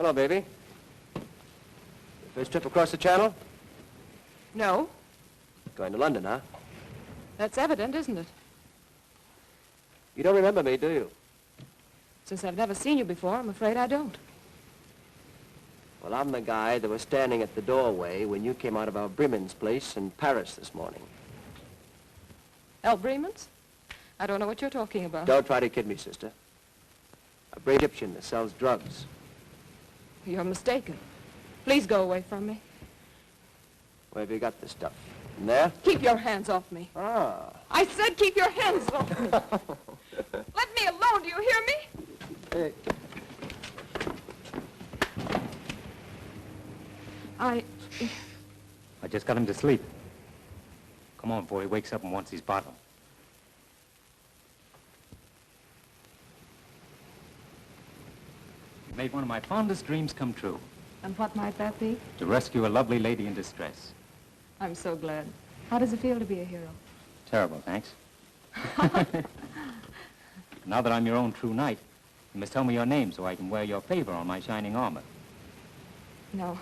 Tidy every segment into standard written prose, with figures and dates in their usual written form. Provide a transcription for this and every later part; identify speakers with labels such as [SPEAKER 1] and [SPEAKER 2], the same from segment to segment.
[SPEAKER 1] Hello, baby. First trip across the channel?
[SPEAKER 2] No.
[SPEAKER 1] Going to London, huh?
[SPEAKER 2] That's evident, isn't it?
[SPEAKER 1] You don't remember me, do you?
[SPEAKER 2] Since I've never seen you before, I'm afraid I don't.
[SPEAKER 1] Well, I'm the guy that was standing at the doorway when you came out of our Bremen's place in Paris this morning.
[SPEAKER 2] El Bremen's? I don't know what you're talking about.
[SPEAKER 1] Don't try to kid me, sister. A brave Egyptian that sells drugs.
[SPEAKER 2] You're mistaken. Please go away from me.
[SPEAKER 1] Where have you got this stuff? In there?
[SPEAKER 2] Keep your hands off me.
[SPEAKER 1] Ah.
[SPEAKER 2] I said keep your hands off me. Let me alone, do you hear me?
[SPEAKER 1] Hey.
[SPEAKER 3] I just got him to sleep. Come on before he wakes up and wants his bottle. You made one of my fondest dreams come true.
[SPEAKER 2] And what might that be?
[SPEAKER 3] To rescue a lovely lady in distress.
[SPEAKER 2] I'm so glad. How does it feel to be a hero?
[SPEAKER 3] Terrible, thanks. Now that I'm your own true knight, you must tell me your name so I can wear your favor on my shining armor.
[SPEAKER 2] No,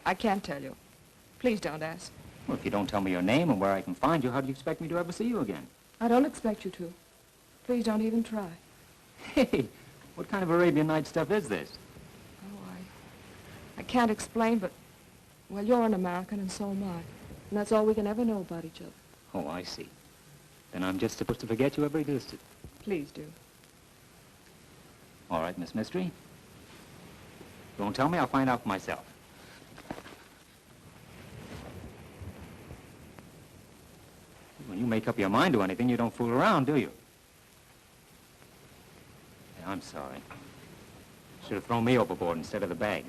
[SPEAKER 2] I can't tell you. Please don't ask.
[SPEAKER 3] Well, if you don't tell me your name and where I can find you, how do you expect me to ever see you again?
[SPEAKER 2] I don't expect you to. Please don't even try.
[SPEAKER 3] Hey, what kind of Arabian Night stuff is this?
[SPEAKER 2] Oh, I can't explain, but, well, you're an American and so am I. And that's all we can ever know about each other.
[SPEAKER 3] Oh, I see. Then I'm just supposed to forget you ever existed.
[SPEAKER 2] Please do.
[SPEAKER 3] All right, Miss Mystery. Don't tell me, I'll find out for myself. When you make up your mind to anything, you don't fool around, do you? Yeah, I'm sorry. Should have thrown me overboard instead of the bag.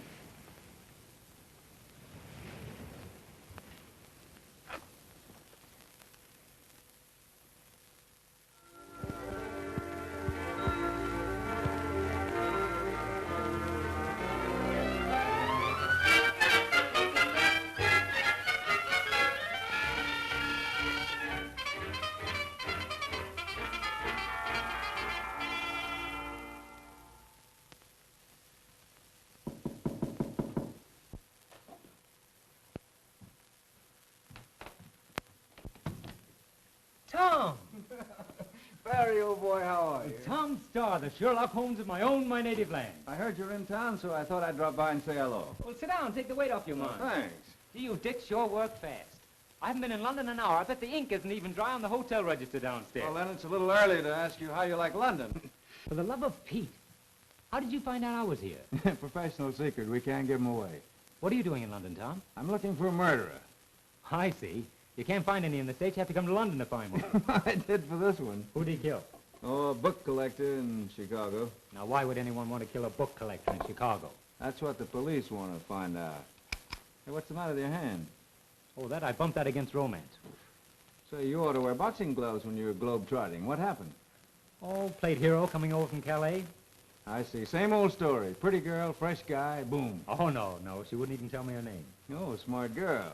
[SPEAKER 4] Tom!
[SPEAKER 5] Barry, old boy, how are you?
[SPEAKER 4] Tom Starr, the Sherlock Holmes of my native land.
[SPEAKER 5] I heard you're in town, so I thought I'd drop by and say hello.
[SPEAKER 4] Well, sit down, take the weight off your mind.
[SPEAKER 5] Thanks.
[SPEAKER 4] Gee, you dicks sure work fast. I haven't been in London an hour. I bet the ink isn't even dry on the hotel register downstairs.
[SPEAKER 5] Well, then it's a little early to ask you how you like London.
[SPEAKER 4] For the love of Pete, how did you find out I was here?
[SPEAKER 5] Professional secret. We can't give 'em away.
[SPEAKER 4] What are you doing in London, Tom?
[SPEAKER 5] I'm looking for a murderer.
[SPEAKER 4] I see. You can't find any in the States. You have to come to London to find one.
[SPEAKER 5] I did for this one.
[SPEAKER 4] Who'd he kill?
[SPEAKER 5] Oh, a book collector in Chicago.
[SPEAKER 4] Now, why would anyone want to kill a book collector in Chicago?
[SPEAKER 5] That's what the police want to find out. Hey, what's the matter with your hand?
[SPEAKER 4] Oh, that I bumped that against romance.
[SPEAKER 5] Say, you ought to wear boxing gloves when you're globe-trotting. What happened?
[SPEAKER 4] Oh, played hero coming over from Calais.
[SPEAKER 5] I see. Same old story. Pretty girl, fresh guy, boom.
[SPEAKER 4] Oh, no. She wouldn't even tell me her name.
[SPEAKER 5] Oh, smart girl.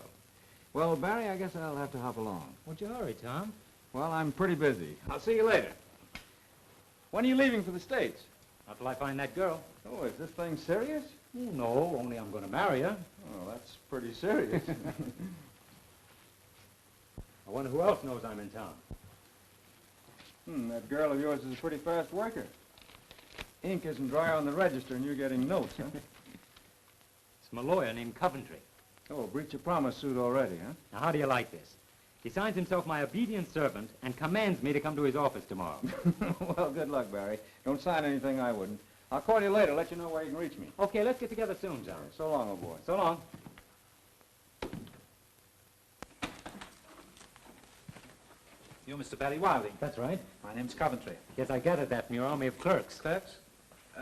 [SPEAKER 5] Well, Barry, I guess I'll have to hop along.
[SPEAKER 4] What'd you hurry, Tom?
[SPEAKER 5] Well, I'm pretty busy. I'll see you later. When are you leaving for the States?
[SPEAKER 4] Not till I find that girl.
[SPEAKER 5] Oh, is this thing serious?
[SPEAKER 4] Oh, no, only I'm going to marry her.
[SPEAKER 5] Oh, that's pretty serious.
[SPEAKER 4] I wonder who else knows I'm in town.
[SPEAKER 5] That girl of yours is a pretty fast worker. Ink isn't dry on the register and you're getting notes, huh?
[SPEAKER 4] It's my lawyer named Coventry.
[SPEAKER 5] Oh, breach of promise suit already, huh?
[SPEAKER 4] Now, how do you like this? He signs himself my obedient servant and commands me to come to his office tomorrow.
[SPEAKER 5] Well, good luck, Barry. Don't sign anything I wouldn't. I'll call you later, let you know where you can reach me.
[SPEAKER 4] Okay, let's get together soon, John.
[SPEAKER 5] So long, old boy.
[SPEAKER 4] So long.
[SPEAKER 6] You're Mr. Barry Wilding.
[SPEAKER 4] That's right.
[SPEAKER 6] My name's Coventry.
[SPEAKER 4] Yes, I gathered that from your army of clerks.
[SPEAKER 6] Clerks?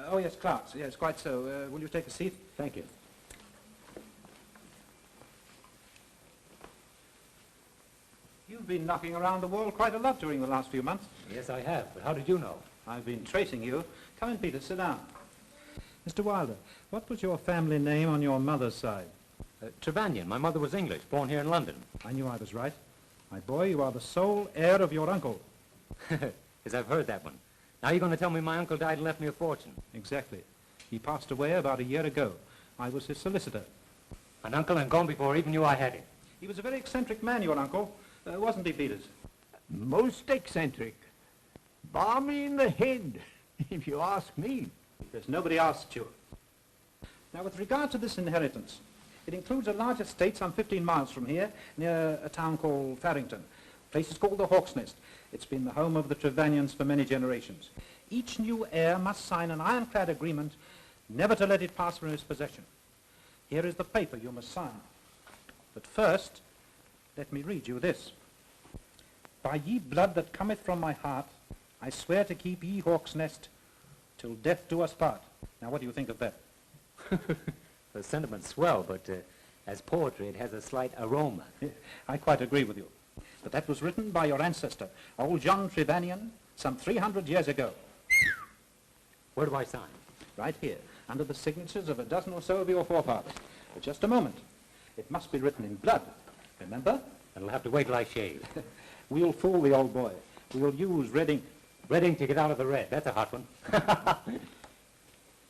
[SPEAKER 6] Oh, yes, clerks. Yes, quite so. Will you take a seat?
[SPEAKER 4] Thank you.
[SPEAKER 6] You've been knocking around the world quite a lot during the last few months.
[SPEAKER 4] Yes, I have. But how did you know?
[SPEAKER 6] I've been tracing you. Come in, Peter. Sit down. Mr. Wilder, what was your family name on your mother's side?
[SPEAKER 4] Trevanion. My mother was English, born here in London.
[SPEAKER 6] I knew I was right. My boy, you are the sole heir of your uncle.
[SPEAKER 4] Yes, I've heard that one. Now you're going to tell me my uncle died and left me a fortune.
[SPEAKER 6] Exactly. He passed away about a year ago. I was his solicitor.
[SPEAKER 3] An uncle and gone before even knew I had him.
[SPEAKER 6] He was a very eccentric man, your uncle, wasn't he, Peters?
[SPEAKER 7] Most eccentric. Balmy in the head, if you ask me.
[SPEAKER 6] There's nobody asked you. Now, with regard to this inheritance, it includes a large estate some 15 miles from here, near a town called Farrington. The place is called the Hawk's Nest. It's been the home of the Trevanians for many generations. Each new heir must sign an ironclad agreement never to let it pass from his possession. Here is the paper you must sign. But first, let me read you this. By ye blood that cometh from my heart, I swear to keep ye Hawk's Nest till death do us part. Now, what do you think of that?
[SPEAKER 3] The sentiment's swell, but as poetry, it has a slight aroma.
[SPEAKER 6] I quite agree with you. But that was written by your ancestor, old John Trevanian, some 300 years ago.
[SPEAKER 3] Where do I sign?
[SPEAKER 6] Right here, under the signatures of a dozen or so of your forefathers. But just a moment. It must be written in blood. Remember?
[SPEAKER 3] It'll have to wait till I shave.
[SPEAKER 6] We'll fool the old boy. We'll use red ink.
[SPEAKER 3] Red ink to get out of the red. That's a hot one.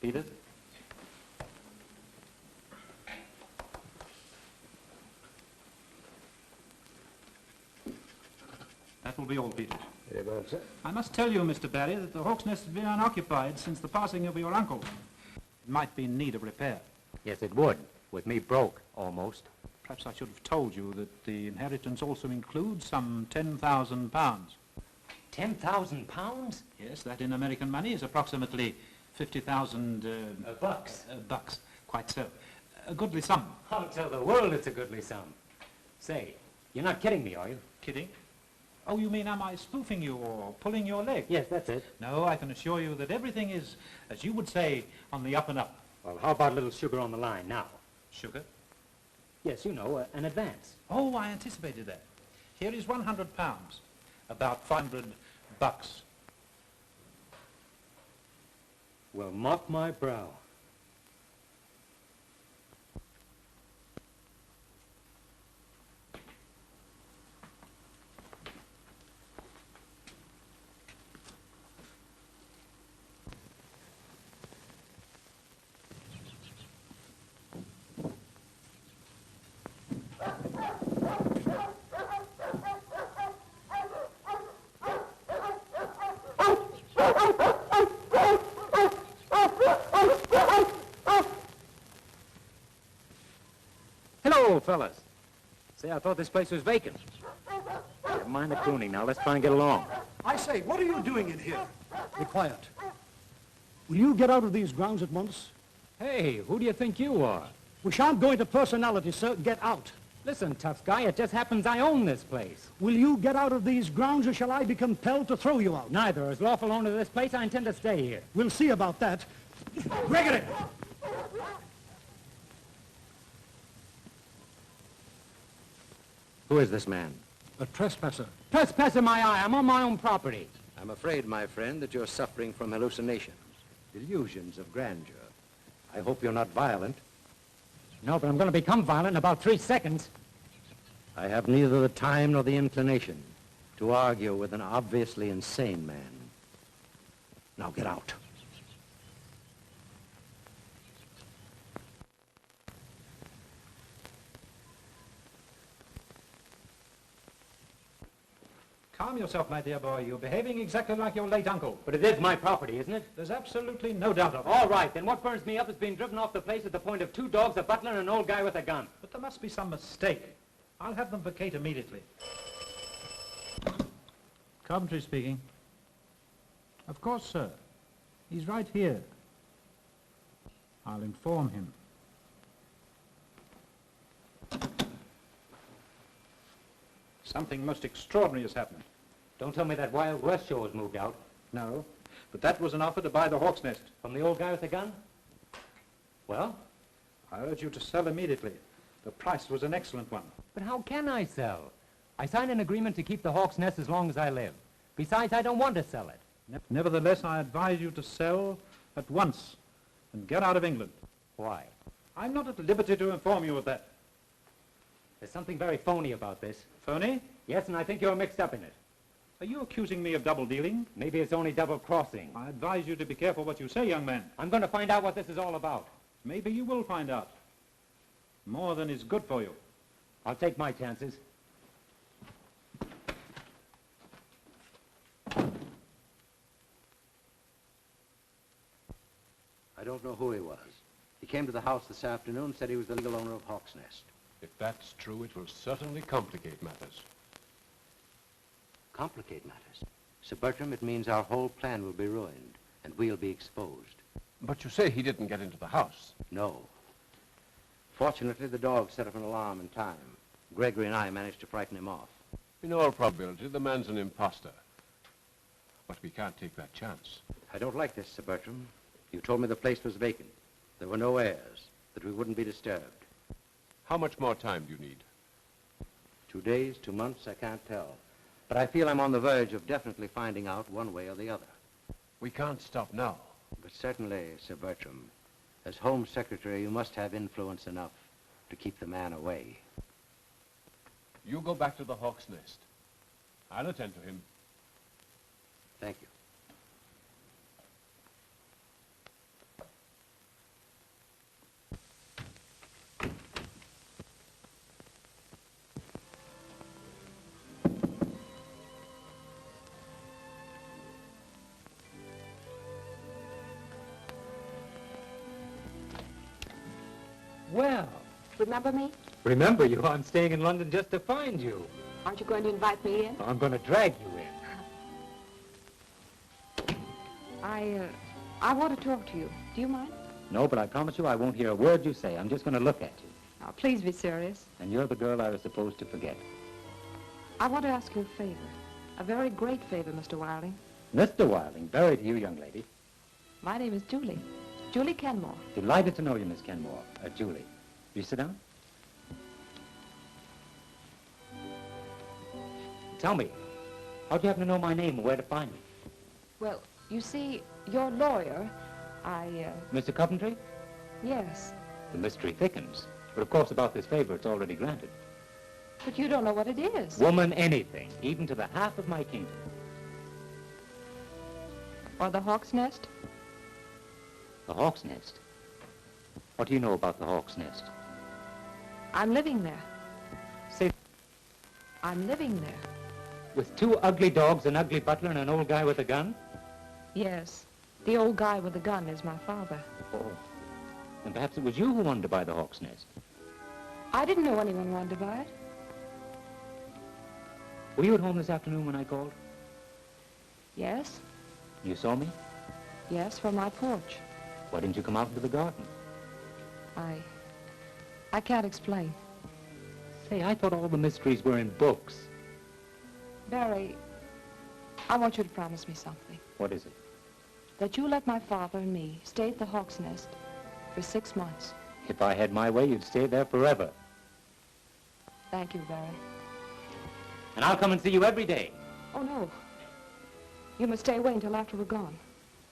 [SPEAKER 6] Peters? That will be all, Peters.
[SPEAKER 7] Very well, sir.
[SPEAKER 6] I must tell you, Mr. Barry, that the Hawk's Nest has been unoccupied since the passing of your uncle. It might be in need of repair.
[SPEAKER 3] Yes, it would. With me broke, almost.
[SPEAKER 6] Perhaps I should have told you that the inheritance also includes some £10,000.
[SPEAKER 3] 10,000 pounds?
[SPEAKER 6] Yes, that in American money is approximately 50,000
[SPEAKER 3] bucks.
[SPEAKER 6] Bucks. Quite so. A goodly sum.
[SPEAKER 3] I'll tell the world it's a goodly sum. Say, you're not kidding me, are you?
[SPEAKER 6] Kidding? Oh, you mean am I spoofing you or pulling your leg?
[SPEAKER 3] Yes, that's it.
[SPEAKER 6] No, I can assure you that everything is, as you would say, on the up and up.
[SPEAKER 3] Well, how about a little sugar on the line now?
[SPEAKER 6] Sugar?
[SPEAKER 3] Yes, you know, an advance.
[SPEAKER 6] Oh, I anticipated that. Here is £100. About 500 bucks.
[SPEAKER 3] Well, mop my brow. Hello, fellas. Say, I thought this place was vacant. Never mind the crooning now. Let's try and get along.
[SPEAKER 8] I say, what are you doing in here? Be quiet. Will you get out of these grounds at once?
[SPEAKER 3] Hey, who do you think you are?
[SPEAKER 8] We shan't go into personality, sir. Get out.
[SPEAKER 3] Listen, tough guy, it just happens I own this place.
[SPEAKER 8] Will you get out of these grounds, or shall I be compelled to throw you out?
[SPEAKER 3] Neither. As lawful owner of this place, I intend to stay here.
[SPEAKER 8] We'll see about that. Gregory!
[SPEAKER 9] Who is this man?
[SPEAKER 8] A trespasser.
[SPEAKER 3] Trespasser my eye. I'm on my own property.
[SPEAKER 9] I'm afraid, my friend, that you're suffering from hallucinations, delusions of grandeur. I hope you're not violent.
[SPEAKER 3] No, but I'm going to become violent in about 3 seconds.
[SPEAKER 9] I have neither the time nor the inclination to argue with an obviously insane man. Now get out.
[SPEAKER 6] Calm yourself, my dear boy. You're behaving exactly like your late uncle.
[SPEAKER 3] But it is my property, isn't it?
[SPEAKER 6] There's absolutely no doubt of it.
[SPEAKER 3] All right, then what burns me up is being driven off the place at the point of 2 dogs, a butler, and an old guy with a gun.
[SPEAKER 6] But there must be some mistake. I'll have them vacate immediately. Coventry speaking. Of course, sir. He's right here. I'll inform him. Something most extraordinary has happened.
[SPEAKER 3] Don't tell me that Wild West show has moved out.
[SPEAKER 6] No, but that was an offer to buy the Hawk's Nest.
[SPEAKER 3] From the old guy with the gun? Well?
[SPEAKER 6] I urge you to sell immediately. The price was an excellent one.
[SPEAKER 3] But how can I sell? I signed an agreement to keep the Hawk's Nest as long as I live. Besides, I don't want to sell it.
[SPEAKER 6] Nevertheless, I advise you to sell at once and get out of England.
[SPEAKER 3] Why?
[SPEAKER 6] I'm not at liberty to inform you of that.
[SPEAKER 3] There's something very phony about this.
[SPEAKER 6] Phony?
[SPEAKER 3] Yes, and I think you're mixed up in it.
[SPEAKER 6] Are you accusing me of double-dealing?
[SPEAKER 3] Maybe it's only double-crossing.
[SPEAKER 6] I advise you to be careful what you say, young man.
[SPEAKER 3] I'm going to find out what this is all about.
[SPEAKER 6] Maybe you will find out. More than is good for you.
[SPEAKER 3] I'll take my chances.
[SPEAKER 9] I don't know who he was. He came to the house this afternoon and said he was the legal owner of Hawk's Nest.
[SPEAKER 10] If that's true, it will certainly complicate matters.
[SPEAKER 9] Complicate matters. Sir Bertram, it means our whole plan will be ruined, and we'll be exposed.
[SPEAKER 10] But you say he didn't get into the house.
[SPEAKER 9] No. Fortunately, the dog set up an alarm in time. Gregory and I managed to frighten him off.
[SPEAKER 10] In all probability, the man's an imposter. But we can't take that chance.
[SPEAKER 9] I don't like this, Sir Bertram. You told me the place was vacant. There were no heirs, that we wouldn't be disturbed.
[SPEAKER 10] How much more time do you need?
[SPEAKER 9] 2 days, 2 months, I can't tell. But I feel I'm on the verge of definitely finding out one way or the other.
[SPEAKER 10] We can't stop now.
[SPEAKER 9] But certainly, Sir Bertram, as Home Secretary, you must have influence enough to keep the man away.
[SPEAKER 10] You go back to the Hawk's Nest. I'll attend to him.
[SPEAKER 9] Thank you.
[SPEAKER 3] Well,
[SPEAKER 2] Remember me?
[SPEAKER 3] remember you. I'm staying in London just to find you.
[SPEAKER 2] Aren't you going to invite me in?
[SPEAKER 3] I'm going to drag you in.
[SPEAKER 2] I want to talk to you. Do you mind?
[SPEAKER 3] No, but I promise you I won't hear a word you say. I'm just going to look at you.
[SPEAKER 2] Now, please be serious.
[SPEAKER 3] And you're the girl I was supposed to forget.
[SPEAKER 2] I want to ask you a favor. A very great favor, Mr. Wilding.
[SPEAKER 3] Mr. Wilding, buried to you, young lady.
[SPEAKER 2] My name is Julie. Julie Kenmore.
[SPEAKER 3] Delighted to know you, Miss Kenmore. Julie. Will you sit down? Tell me, how'd you happen to know my name and where to find me?
[SPEAKER 2] Well, you see, your lawyer,
[SPEAKER 3] Mr. Coventry?
[SPEAKER 2] Yes.
[SPEAKER 3] The mystery thickens. But of course, about this favor, it's already granted.
[SPEAKER 2] But you don't know what it is.
[SPEAKER 3] Woman, anything, even to the half of my kingdom.
[SPEAKER 2] Or the Hawk's Nest?
[SPEAKER 3] The Hawk's Nest? What do you know about the Hawk's Nest?
[SPEAKER 2] I'm living there.
[SPEAKER 3] Say,
[SPEAKER 2] I'm living there.
[SPEAKER 3] with 2 ugly dogs, an ugly butler, and an old guy with a gun?
[SPEAKER 2] Yes. The old guy with the gun is my father.
[SPEAKER 3] Oh. And perhaps it was you who wanted to buy the Hawk's Nest.
[SPEAKER 2] I didn't know anyone wanted to buy it.
[SPEAKER 3] Were you at home this afternoon when I called?
[SPEAKER 2] Yes.
[SPEAKER 3] You saw me?
[SPEAKER 2] Yes, from my porch.
[SPEAKER 3] Why didn't you come out into the garden?
[SPEAKER 2] I can't explain.
[SPEAKER 3] Say, I thought all the mysteries were in books.
[SPEAKER 2] Barry, I want you to promise me something.
[SPEAKER 3] What is it?
[SPEAKER 2] That you let my father and me stay at the Hawk's Nest for 6 months.
[SPEAKER 3] If I had my way, you'd stay there forever.
[SPEAKER 2] Thank you, Barry.
[SPEAKER 3] And I'll come and see you every day.
[SPEAKER 2] Oh, no. You must stay away until after we're gone.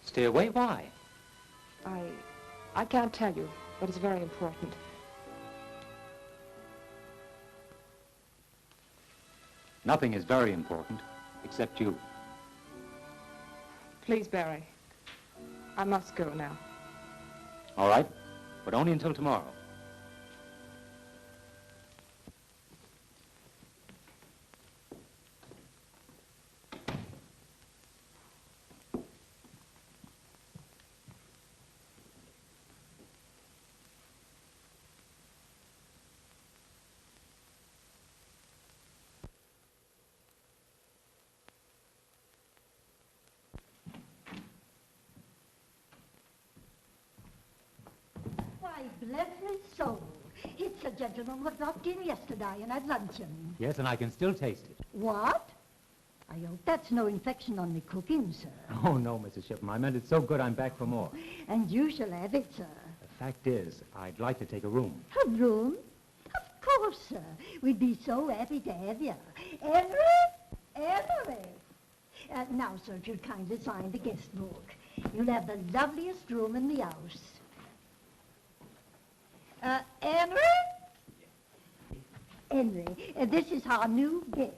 [SPEAKER 3] Stay away? Why?
[SPEAKER 2] I can't tell you, but it's very important.
[SPEAKER 3] Nothing is very important, except you.
[SPEAKER 2] Please, Barry. I must go now.
[SPEAKER 3] All right, but only until tomorrow.
[SPEAKER 11] Why, bless his soul. It's a gentleman who dropped in yesterday and had luncheon.
[SPEAKER 3] Yes, and I can still taste it.
[SPEAKER 11] What? I hope that's no infection on me cooking, sir.
[SPEAKER 3] Oh, no, Mrs. Shipman. I meant it's so good I'm back for more.
[SPEAKER 11] And you shall have it, sir.
[SPEAKER 3] The fact is, I'd like to take a room.
[SPEAKER 11] A room? Of course, sir. We'd be so happy to have you. Henry? Henry! Now, sir, if you'd kindly sign the guest book. You'll have the loveliest room in the house. Henry? Henry, this is our new guest.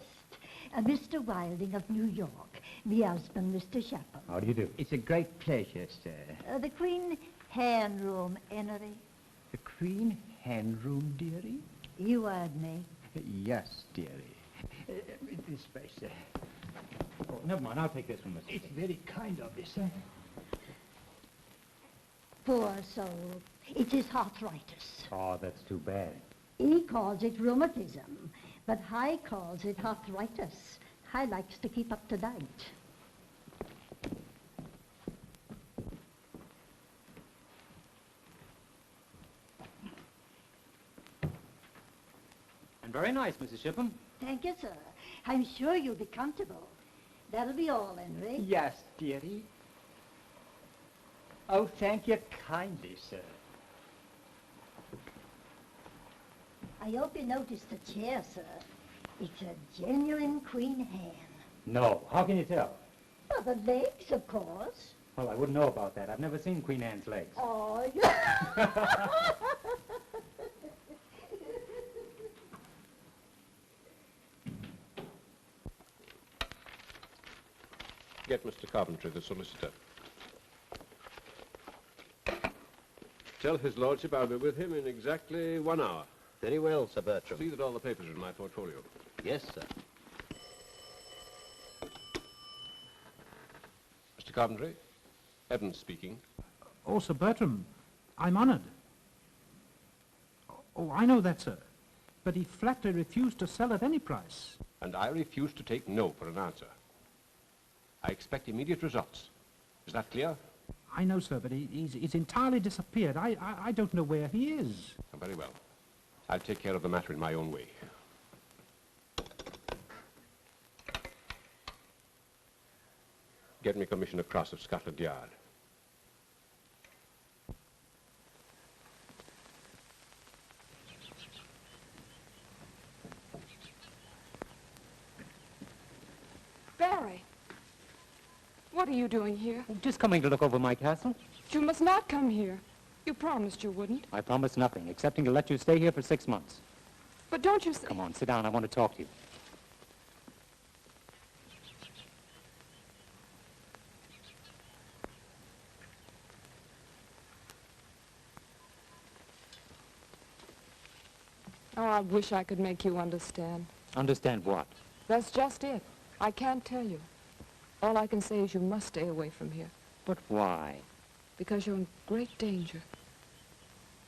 [SPEAKER 11] Mr. Wilding of New York. Me husband, Mr. Shepherd.
[SPEAKER 3] How do you do?
[SPEAKER 7] It's a great pleasure, sir.
[SPEAKER 11] The Queen Hen Room, Henry.
[SPEAKER 7] The Queen Hen Room, dearie?
[SPEAKER 11] You heard me.
[SPEAKER 7] Yes, dearie. This way, sir.
[SPEAKER 3] Oh, never mind. I'll take this one, Mr.
[SPEAKER 7] It's very kind of you, sir.
[SPEAKER 11] Poor soul. It is arthritis.
[SPEAKER 3] Oh, that's too bad.
[SPEAKER 11] He calls it rheumatism, but I calls it arthritis. I likes to keep up to date.
[SPEAKER 3] And very nice, Mrs. Shipham.
[SPEAKER 11] Thank you, sir. I'm sure you'll be comfortable. That'll be all, Henry.
[SPEAKER 7] Yes, dearie. Oh, thank you kindly, sir.
[SPEAKER 11] I hope you noticed the chair, sir. It's a genuine Queen Hen.
[SPEAKER 3] No. How can you tell?
[SPEAKER 11] Well, the legs, of course.
[SPEAKER 3] Well, I wouldn't know about that. I've never seen Queen Anne's legs.
[SPEAKER 11] Oh, yeah.
[SPEAKER 10] Get Mr. Coventry, the solicitor. Tell his lordship I'll be with him in exactly 1 hour.
[SPEAKER 12] Very well, Sir Bertram.
[SPEAKER 10] See that all the papers are in my portfolio.
[SPEAKER 12] Yes, sir.
[SPEAKER 10] Mr. Coventry, Evans speaking.
[SPEAKER 6] Oh, Sir Bertram, I'm honored. Oh, I know that, sir. But he flatly refused to sell at any price.
[SPEAKER 10] And I refuse to take no for an answer. I expect immediate results. Is that clear?
[SPEAKER 6] I know, sir, but he's entirely disappeared. I don't know where he is.
[SPEAKER 10] Very well. I'll take care of the matter in my own way. Get me Commissioner Cross of Scotland Yard.
[SPEAKER 2] Barry, what are you doing here?
[SPEAKER 3] Just coming to look over my castle.
[SPEAKER 2] You must not come here. You promised you wouldn't.
[SPEAKER 3] I promised nothing, excepting to let you stay here for 6 months.
[SPEAKER 2] But don't you see...
[SPEAKER 3] Come on, sit down. I want to talk to you.
[SPEAKER 2] Oh, I wish I could make you understand.
[SPEAKER 3] Understand what?
[SPEAKER 2] That's just it. I can't tell you. All I can say is you must stay away from here.
[SPEAKER 3] But why?
[SPEAKER 2] Because you're in great danger.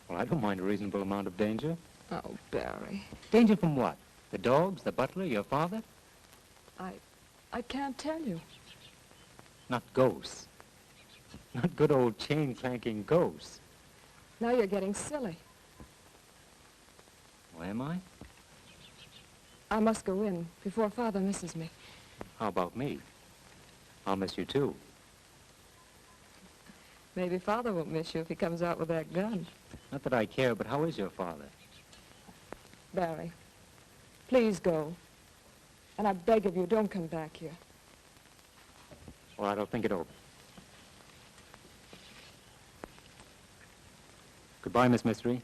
[SPEAKER 3] Well, I don't mind a reasonable amount of danger.
[SPEAKER 2] Oh, Barry.
[SPEAKER 3] Danger from what? The dogs, the butler, your father?
[SPEAKER 2] I can't tell you.
[SPEAKER 3] Not ghosts. Not good old chain-clanking ghosts.
[SPEAKER 2] Now you're getting silly.
[SPEAKER 3] Well, am I?
[SPEAKER 2] I must go in before Father misses me.
[SPEAKER 3] How about me? I'll miss you, too.
[SPEAKER 2] Maybe Father won't miss you if he comes out with that gun.
[SPEAKER 3] Not that I care, but how is your father?
[SPEAKER 2] Barry, please go. And I beg of you, don't come back here.
[SPEAKER 3] All right, I'll think it over. Goodbye, Miss Mystery.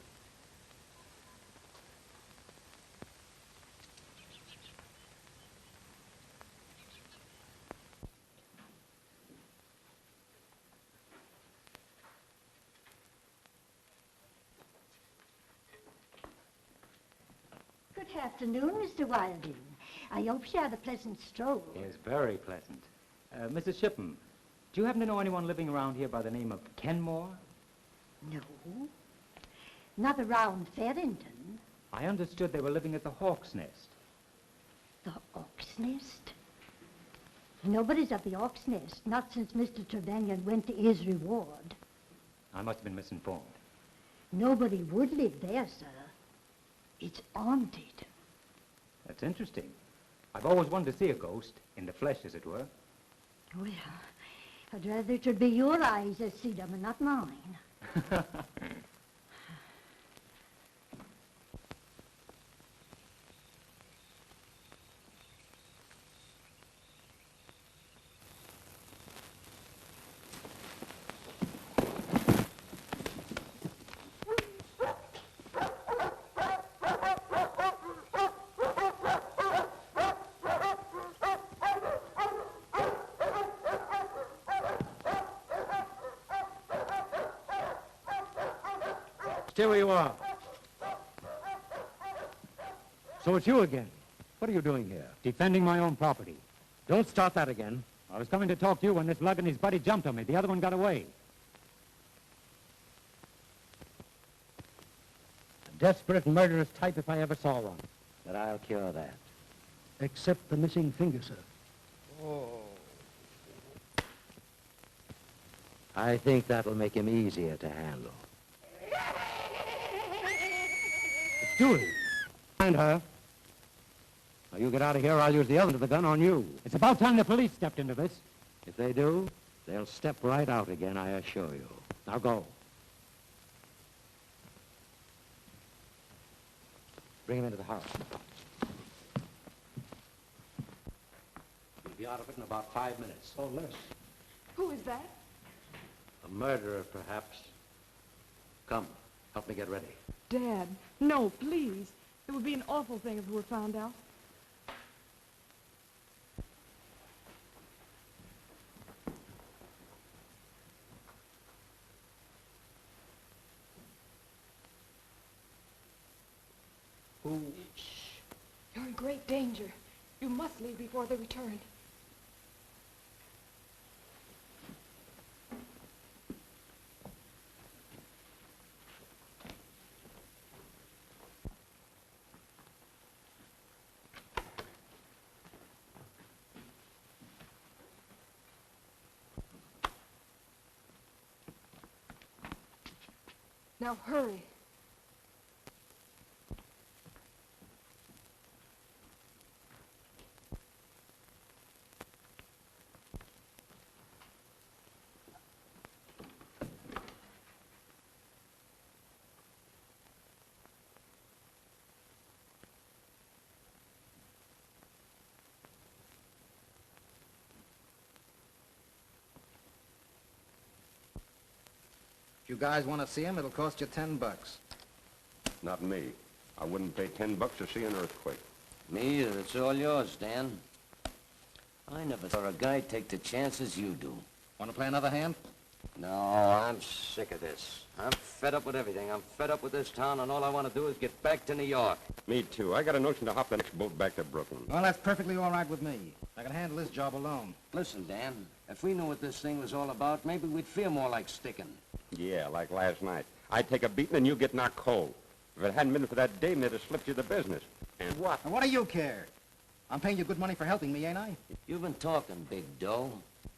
[SPEAKER 11] Good afternoon, Mr. Wilding. I hope you had a pleasant stroll.
[SPEAKER 3] Yes, very pleasant. Mrs. Shipham, do you happen to know anyone living around here by the name of Kenmore?
[SPEAKER 11] No. Not around Farrington.
[SPEAKER 3] I understood they were living at the Hawk's Nest.
[SPEAKER 11] The Hawk's Nest? Nobody's at the Hawk's Nest, not since Mr. Trevelyan went to his reward.
[SPEAKER 3] I must have been misinformed.
[SPEAKER 11] Nobody would live there, sir. It's haunted.
[SPEAKER 3] That's interesting. I've always wanted to see a ghost, in the flesh, as it were.
[SPEAKER 11] Well, I'd rather it should be your eyes that see them and not mine.
[SPEAKER 9] Stay where you are. So it's you again. What are you doing here?
[SPEAKER 3] Defending my own property.
[SPEAKER 9] Don't start that again.
[SPEAKER 3] I was coming to talk to you when this lug and his buddy jumped on me. The other one got away.
[SPEAKER 9] A desperate, murderous type if I ever saw one. But I'll cure that.
[SPEAKER 8] Except the missing finger, sir.
[SPEAKER 9] I think that'll make him easier to handle. It's Julie. Find her. Now you get out of here, I'll use the other end of the gun on you.
[SPEAKER 3] It's about time the police stepped into this.
[SPEAKER 9] If they do, they'll step right out again, I assure you. Now go. Bring him into the house. We'll be out of it in about 5 minutes.
[SPEAKER 8] Or less.
[SPEAKER 2] Who is that?
[SPEAKER 9] A murderer, perhaps. Come, help me get ready.
[SPEAKER 2] Dad. No, please. It would be an awful thing if we were found out. Shh. You're in great danger. You must leave before they return. Now hurry.
[SPEAKER 12] If you guys want to see him, it'll cost you $10.
[SPEAKER 10] Not me. I wouldn't pay $10 to see an earthquake.
[SPEAKER 1] Me either. It's all yours, Dan. I never saw a guy take the chances you do.
[SPEAKER 12] Want to play another hand?
[SPEAKER 1] No, I'm sick of this. I'm fed up with everything. I'm fed up with this town, and all I want to do is get back to New York.
[SPEAKER 10] Me too. I got a notion to hop the next boat back to Brooklyn.
[SPEAKER 12] Well, that's perfectly all right with me. I can handle this job alone.
[SPEAKER 1] Listen, Dan, if we knew what this thing was all about, maybe we'd feel more like sticking.
[SPEAKER 10] Yeah, like last night. I'd take a beating and you get knocked cold. If it hadn't been for that dame, they'd have slipped you the business. And what?
[SPEAKER 12] And what do you care? I'm paying you good money for helping me, ain't I?
[SPEAKER 1] You've been talking, Big Doe.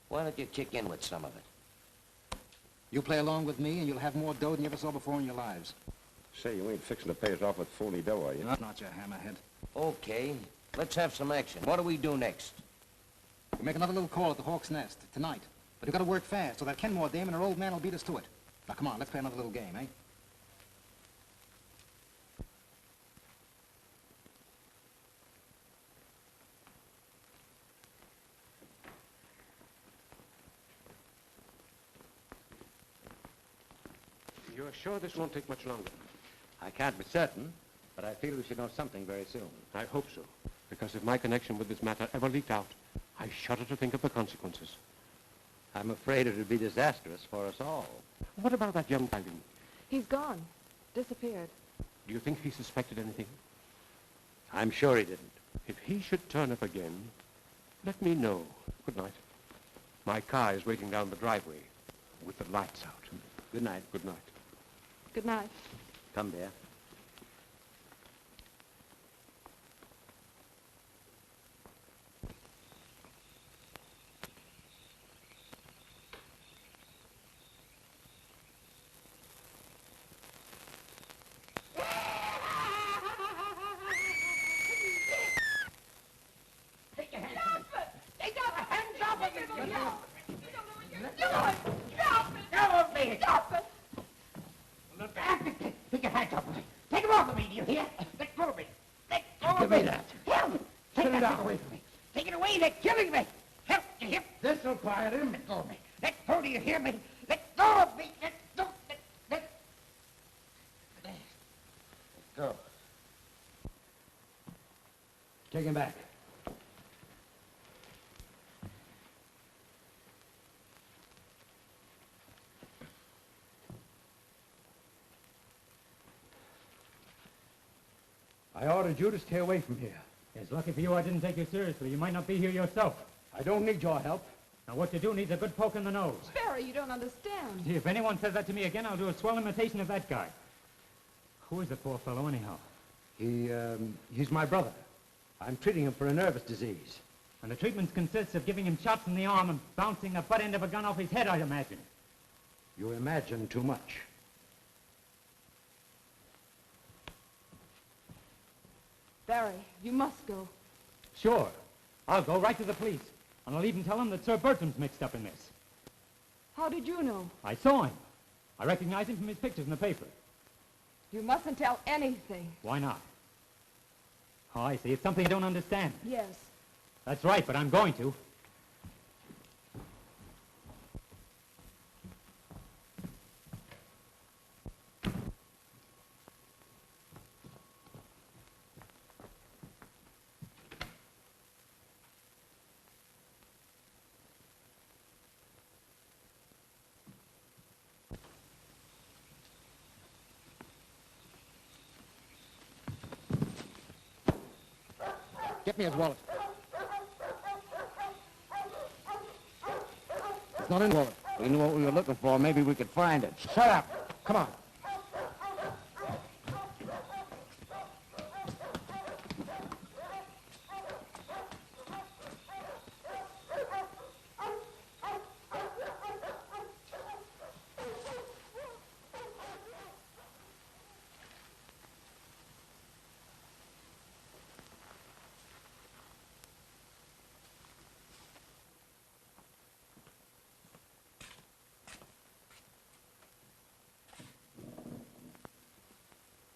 [SPEAKER 1] Why don't you kick in with some of it?
[SPEAKER 12] You play along with me and you'll have more dough than you ever saw before in your lives.
[SPEAKER 10] Say, you ain't fixing to pay us off with phony dough, are you?
[SPEAKER 12] Not you hammerhead.
[SPEAKER 1] Okay, let's have some action. What do we do next?
[SPEAKER 12] We make another little call at the Hawk's Nest tonight. But you gotta work fast so that Kenmore dame and her old man will beat us to it. Now come on, let's play another little game, eh?
[SPEAKER 10] You're sure this won't take much longer?
[SPEAKER 9] I can't be certain, but I feel we should know something very soon.
[SPEAKER 10] I hope so. Because if my connection with this matter ever leaked out, I shudder to think of the consequences.
[SPEAKER 9] I'm afraid it would be disastrous for us all.
[SPEAKER 10] What about that young guy?
[SPEAKER 2] He's gone. Disappeared.
[SPEAKER 10] Do you think he suspected anything?
[SPEAKER 9] I'm sure he didn't.
[SPEAKER 10] If he should turn up again, let me know. Good night. My car is waiting down the driveway with the lights out.
[SPEAKER 9] Good night.
[SPEAKER 10] Good night.
[SPEAKER 2] Good night.
[SPEAKER 9] Come, dear.
[SPEAKER 7] Give me that. Help! Take that away from me. Take it away, they're killing me. Help, you hear? This'll quiet him. Let go of me. Let go, do you hear me? Let go of me. Let go. Let go.
[SPEAKER 8] Take him back. I ordered you to stay away from here.
[SPEAKER 3] It's lucky for you I didn't take you seriously. You might not be here yourself.
[SPEAKER 8] I don't need your help.
[SPEAKER 3] Now, what you do needs a good poke in the nose.
[SPEAKER 2] Barry, you don't understand.
[SPEAKER 3] Gee, if anyone says that to me again, I'll do a swell imitation of that guy. Who is the poor fellow, anyhow?
[SPEAKER 9] He's my brother. I'm treating him for a nervous disease.
[SPEAKER 3] And the treatment consists of giving him shots in the arm and bouncing the butt end of a gun off his head, I imagine.
[SPEAKER 9] You imagine too much.
[SPEAKER 2] Barry, you must go.
[SPEAKER 3] Sure. I'll go right to the police. And I'll even tell them that Sir Bertram's mixed up in this.
[SPEAKER 2] How did you know?
[SPEAKER 3] I saw him. I recognize him from his pictures in the paper.
[SPEAKER 2] You mustn't tell anything.
[SPEAKER 3] Why not? Oh, I see. It's something you don't understand.
[SPEAKER 2] Yes.
[SPEAKER 3] That's right, but I'm going to.
[SPEAKER 12] Get me his wallet. It's not in the wallet.
[SPEAKER 1] We knew what we were looking for. Maybe we could find it.
[SPEAKER 12] Shut up. Come on.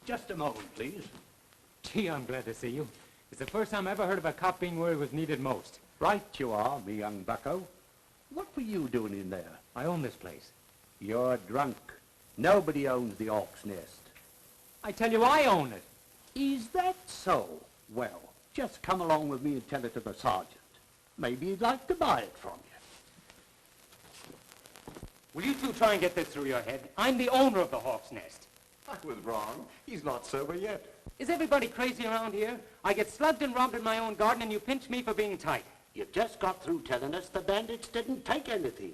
[SPEAKER 8] Just a moment, please.
[SPEAKER 3] Gee, I'm glad to see you. It's the first time I ever heard of a cop being where he was needed most.
[SPEAKER 8] Right you are, me young bucko. What were you doing in there?
[SPEAKER 3] I own this place.
[SPEAKER 8] You're drunk. Nobody owns the Hawk's Nest.
[SPEAKER 3] I tell you, I own it.
[SPEAKER 8] Is that so? Well, just come along with me and tell it to the sergeant. Maybe he'd like to buy it from you.
[SPEAKER 3] Will you two try and get this through your head? I'm the owner of the Hawk's Nest.
[SPEAKER 13] I was wrong. He's not sober yet.
[SPEAKER 3] Is everybody crazy around here? I get slugged and robbed in my own garden, and you pinch me for being tight.
[SPEAKER 8] You just got through telling us the bandits didn't take anything.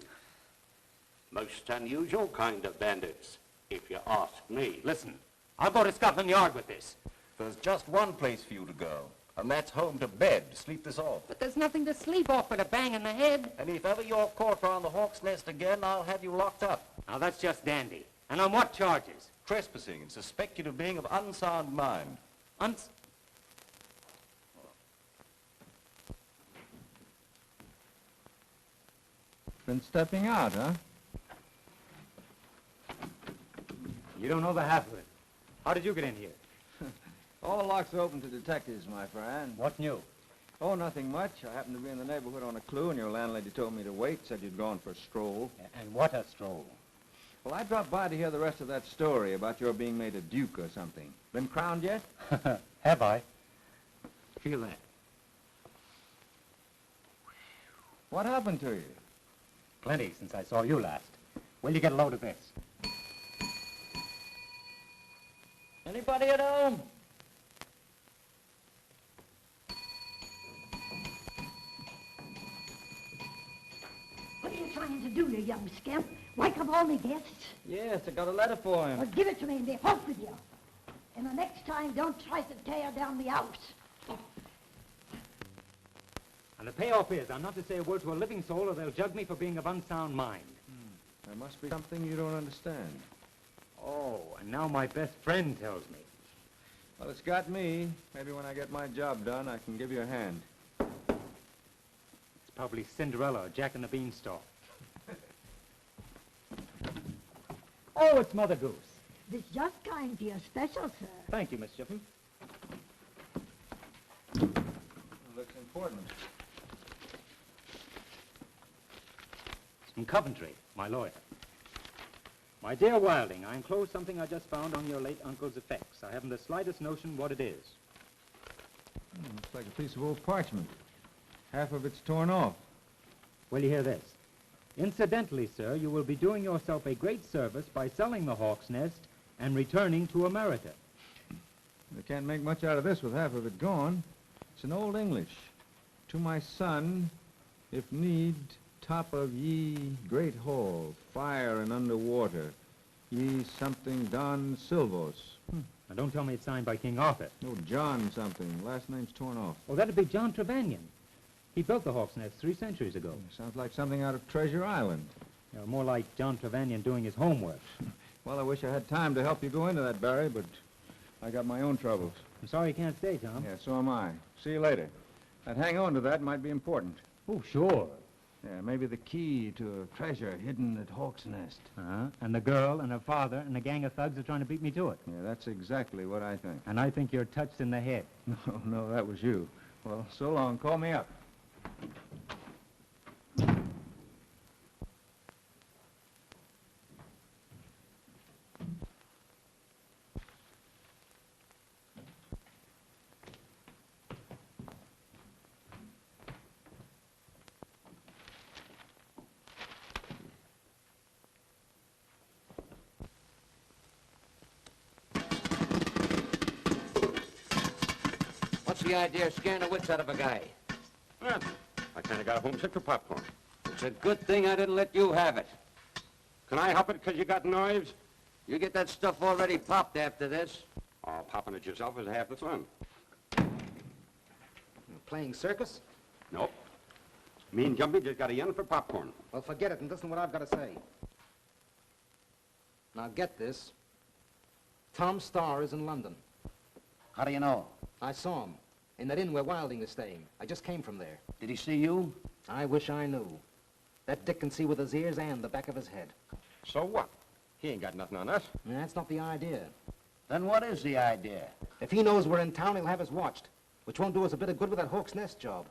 [SPEAKER 8] Most unusual kind of bandits, if you ask me.
[SPEAKER 3] Listen, I'll go to Scotland Yard with this.
[SPEAKER 13] There's just one place for you to go, and that's home to bed to sleep this off.
[SPEAKER 3] But there's nothing to sleep off but a bang in the head.
[SPEAKER 13] And if ever you're caught around the Hawk's Nest again, I'll have you locked up.
[SPEAKER 3] Now, that's just dandy. And on what charges?
[SPEAKER 13] Trespassing and suspected of being of unsound mind.
[SPEAKER 5] Been stepping out, huh?
[SPEAKER 3] You don't know the half of it. How did you get in here?
[SPEAKER 5] All the locks are open to detectives, my friend.
[SPEAKER 3] What new?
[SPEAKER 5] Oh, nothing much. I happened to be in the neighborhood on a clue, and your landlady told me to wait, said you'd gone for a stroll.
[SPEAKER 3] And what a stroll.
[SPEAKER 5] Well, I dropped by to hear the rest of that story about your being made a duke or something. Been crowned yet?
[SPEAKER 3] Have I?
[SPEAKER 5] Feel that. What happened to you?
[SPEAKER 3] Plenty since I saw you last. Will you get a load of this? Anybody at home?
[SPEAKER 11] What are you trying to do, you young scamp? Wake up all my guests?
[SPEAKER 5] Yes, I got a letter for him.
[SPEAKER 11] Well, give it to me and be off with you. And the next time, don't try to tear down the house.
[SPEAKER 3] And the payoff is, I'm not to say a word to a living soul or they'll jug me for being of unsound mind.
[SPEAKER 5] There must be something you don't understand.
[SPEAKER 3] Oh, and now my best friend tells me.
[SPEAKER 5] Well, it's got me. Maybe when I get my job done, I can give you a hand.
[SPEAKER 3] It's probably Cinderella or Jack and the Beanstalk. Oh, it's Mother Goose.
[SPEAKER 11] This just kind to your special, sir.
[SPEAKER 3] Thank you, Miss Shippen.
[SPEAKER 5] Looks important.
[SPEAKER 3] From Coventry, my lawyer. My dear Wilding, I enclose something I just found on your late uncle's effects. I haven't the slightest notion what it is.
[SPEAKER 5] Looks like a piece of old parchment. Half of it's torn off.
[SPEAKER 3] Will you hear this? Incidentally, sir, you will be doing yourself a great service by selling the Hawk's Nest and returning to America.
[SPEAKER 5] You can't make much out of this with half of it gone. It's in Old English. To my son, if need, top of ye great hall, fire and under water, ye something Don Silvos.
[SPEAKER 3] Now, don't tell me it's signed by King Arthur.
[SPEAKER 5] No, John something. Last name's torn off.
[SPEAKER 3] Oh, that'd be John Trevanion. He built the Hawk's Nest 3 centuries ago.
[SPEAKER 5] Sounds like something out of Treasure Island.
[SPEAKER 3] You know, more like John Trevanion doing his homework.
[SPEAKER 5] Well, I wish I had time to help you go into that, Barry, but I got my own troubles.
[SPEAKER 3] I'm sorry you can't stay, Tom.
[SPEAKER 5] Yeah, so am I. See you later. That hang on to that might be important.
[SPEAKER 3] Oh, sure.
[SPEAKER 5] Yeah, maybe the key to a treasure hidden at Hawk's Nest.
[SPEAKER 3] Uh-huh. And the girl and her father and a gang of thugs are trying to beat me to it.
[SPEAKER 5] Yeah, that's exactly what I think.
[SPEAKER 3] And I think you're touched in the head.
[SPEAKER 5] No, that was you. Well, so long. Call me up.
[SPEAKER 1] What's the idea of scaring the wits out of a guy?
[SPEAKER 10] Well, I kind of got homesick for popcorn.
[SPEAKER 1] It's a good thing I didn't let you have it.
[SPEAKER 10] Can I help it because you got knives?
[SPEAKER 1] You get that stuff already popped after this.
[SPEAKER 10] Oh, popping it yourself is half the fun.
[SPEAKER 12] Playing circus?
[SPEAKER 10] Nope. Me and Jumpy just got a yen for popcorn.
[SPEAKER 12] Well, forget it and listen to what I've got to say. Now, get this. Tom Starr is in London.
[SPEAKER 7] How do you know?
[SPEAKER 12] I saw him in that inn where Wilding is staying. I just came from there.
[SPEAKER 7] Did he see you?
[SPEAKER 12] I wish I knew. That Dick can see with his ears and the back of his head.
[SPEAKER 10] So what? He ain't got nothing on us.
[SPEAKER 12] That's not the idea.
[SPEAKER 7] Then what is the idea?
[SPEAKER 12] If he knows we're in town, he'll have us watched, which won't do us a bit of good with that Hawk's Nest job.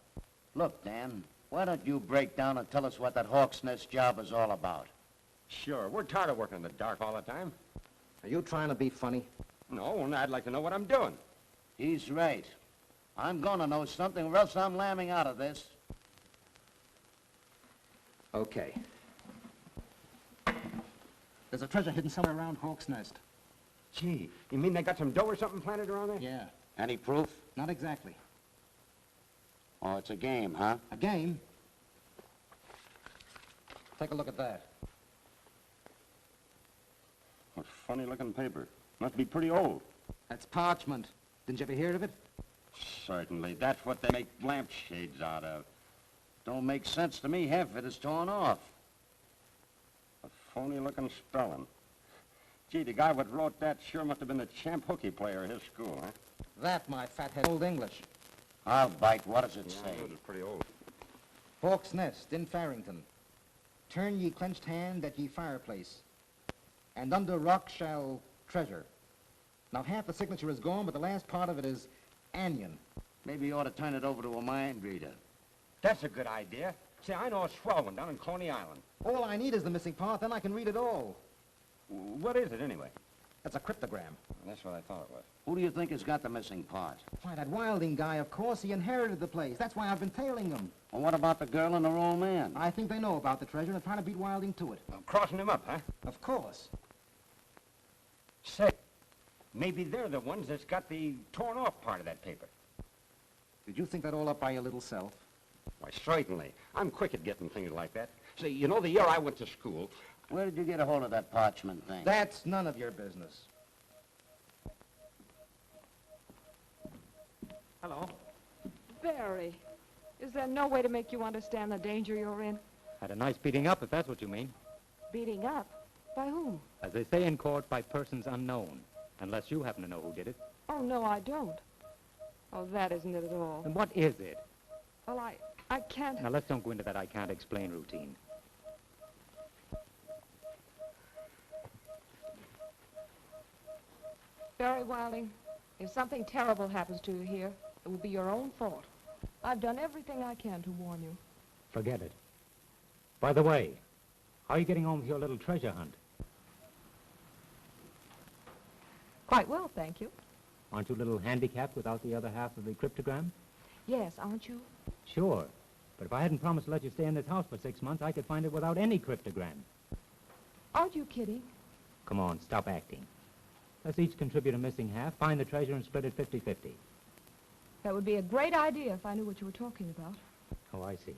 [SPEAKER 7] Look, Dan, why don't you break down and tell us what that Hawk's Nest job is all about?
[SPEAKER 10] Sure, we're tired of working in the dark all the time.
[SPEAKER 12] Are you trying to be funny?
[SPEAKER 10] No, and I'd like to know what I'm doing.
[SPEAKER 7] He's right. I'm gonna know something or else I'm lambing out of this.
[SPEAKER 12] Okay. There's a treasure hidden somewhere around Hawk's Nest.
[SPEAKER 10] Gee, you mean they got some dough or something planted around there?
[SPEAKER 12] Yeah.
[SPEAKER 7] Any proof?
[SPEAKER 12] Not exactly.
[SPEAKER 7] Oh, it's a game, huh?
[SPEAKER 12] A game? Take a look at that.
[SPEAKER 10] What funny-looking paper. Must be pretty old.
[SPEAKER 12] That's parchment. Didn't you ever hear of it?
[SPEAKER 10] Certainly. That's what they make lampshades out of.
[SPEAKER 7] Don't make sense to me. Half of it is torn off.
[SPEAKER 10] A phony-looking spelling. Gee, the guy what wrote that sure must have been the champ hooky player at his school, huh?
[SPEAKER 12] That, my fathead, Old English.
[SPEAKER 7] I'll bite. What does it say?
[SPEAKER 10] It's pretty old.
[SPEAKER 12] Hawk's Nest in Farrington. Turn ye clenched hand at ye fireplace, and under rock shall treasure. Now, half the signature is gone, but the last part of it is anion.
[SPEAKER 7] Maybe you ought to turn it over to a mind reader.
[SPEAKER 10] That's a good idea. See, I know a swell one down in Coney Island.
[SPEAKER 12] All I need is the missing part, then I can read it all.
[SPEAKER 10] What is it, anyway?
[SPEAKER 12] That's a cryptogram.
[SPEAKER 10] That's what I thought it was.
[SPEAKER 7] Who do you think has got the missing part?
[SPEAKER 12] Why, that Wilding guy, of course. He inherited the place. That's why I've been tailing him.
[SPEAKER 7] And what about the girl and her old man?
[SPEAKER 12] I think they know about the treasure and are trying to beat Wilding to it.
[SPEAKER 10] Crossing him up, huh?
[SPEAKER 12] Of course.
[SPEAKER 10] Say, maybe they're the ones that's got the torn-off part of that paper.
[SPEAKER 12] Did you think that all up by your little self?
[SPEAKER 10] Why, certainly. I'm quick at getting things like that. Say, you know, the year I went to school...
[SPEAKER 7] Where did you get a hold of that parchment thing?
[SPEAKER 12] That's none of your business.
[SPEAKER 3] Hello.
[SPEAKER 2] Barry, is there no way to make you understand the danger you're in?
[SPEAKER 3] Had a nice beating up, if that's what you mean.
[SPEAKER 2] Beating up? By whom?
[SPEAKER 3] As they say in court, by persons unknown. Unless you happen to know who did it.
[SPEAKER 2] Oh, no, I don't. Oh, that isn't it at all.
[SPEAKER 3] And what is it?
[SPEAKER 2] Well, I can't...
[SPEAKER 3] Now, let's don't go into that I can't explain routine.
[SPEAKER 2] Barry Wilding, if something terrible happens to you here, it will be your own fault. I've done everything I can to warn you.
[SPEAKER 3] Forget it. By the way, how are you getting on with your little treasure hunt?
[SPEAKER 2] Quite well, thank you.
[SPEAKER 3] Aren't you a little handicapped without the other half of the cryptogram?
[SPEAKER 2] Yes, aren't you?
[SPEAKER 3] Sure. But if I hadn't promised to let you stay in this house for 6 months, I could find it without any cryptogram.
[SPEAKER 2] Aren't you kidding?
[SPEAKER 3] Come on, stop acting. Let's each contribute a missing half, find the treasure, and split it 50-50.
[SPEAKER 2] That would be a great idea if I knew what you were talking about.
[SPEAKER 3] Oh, I see.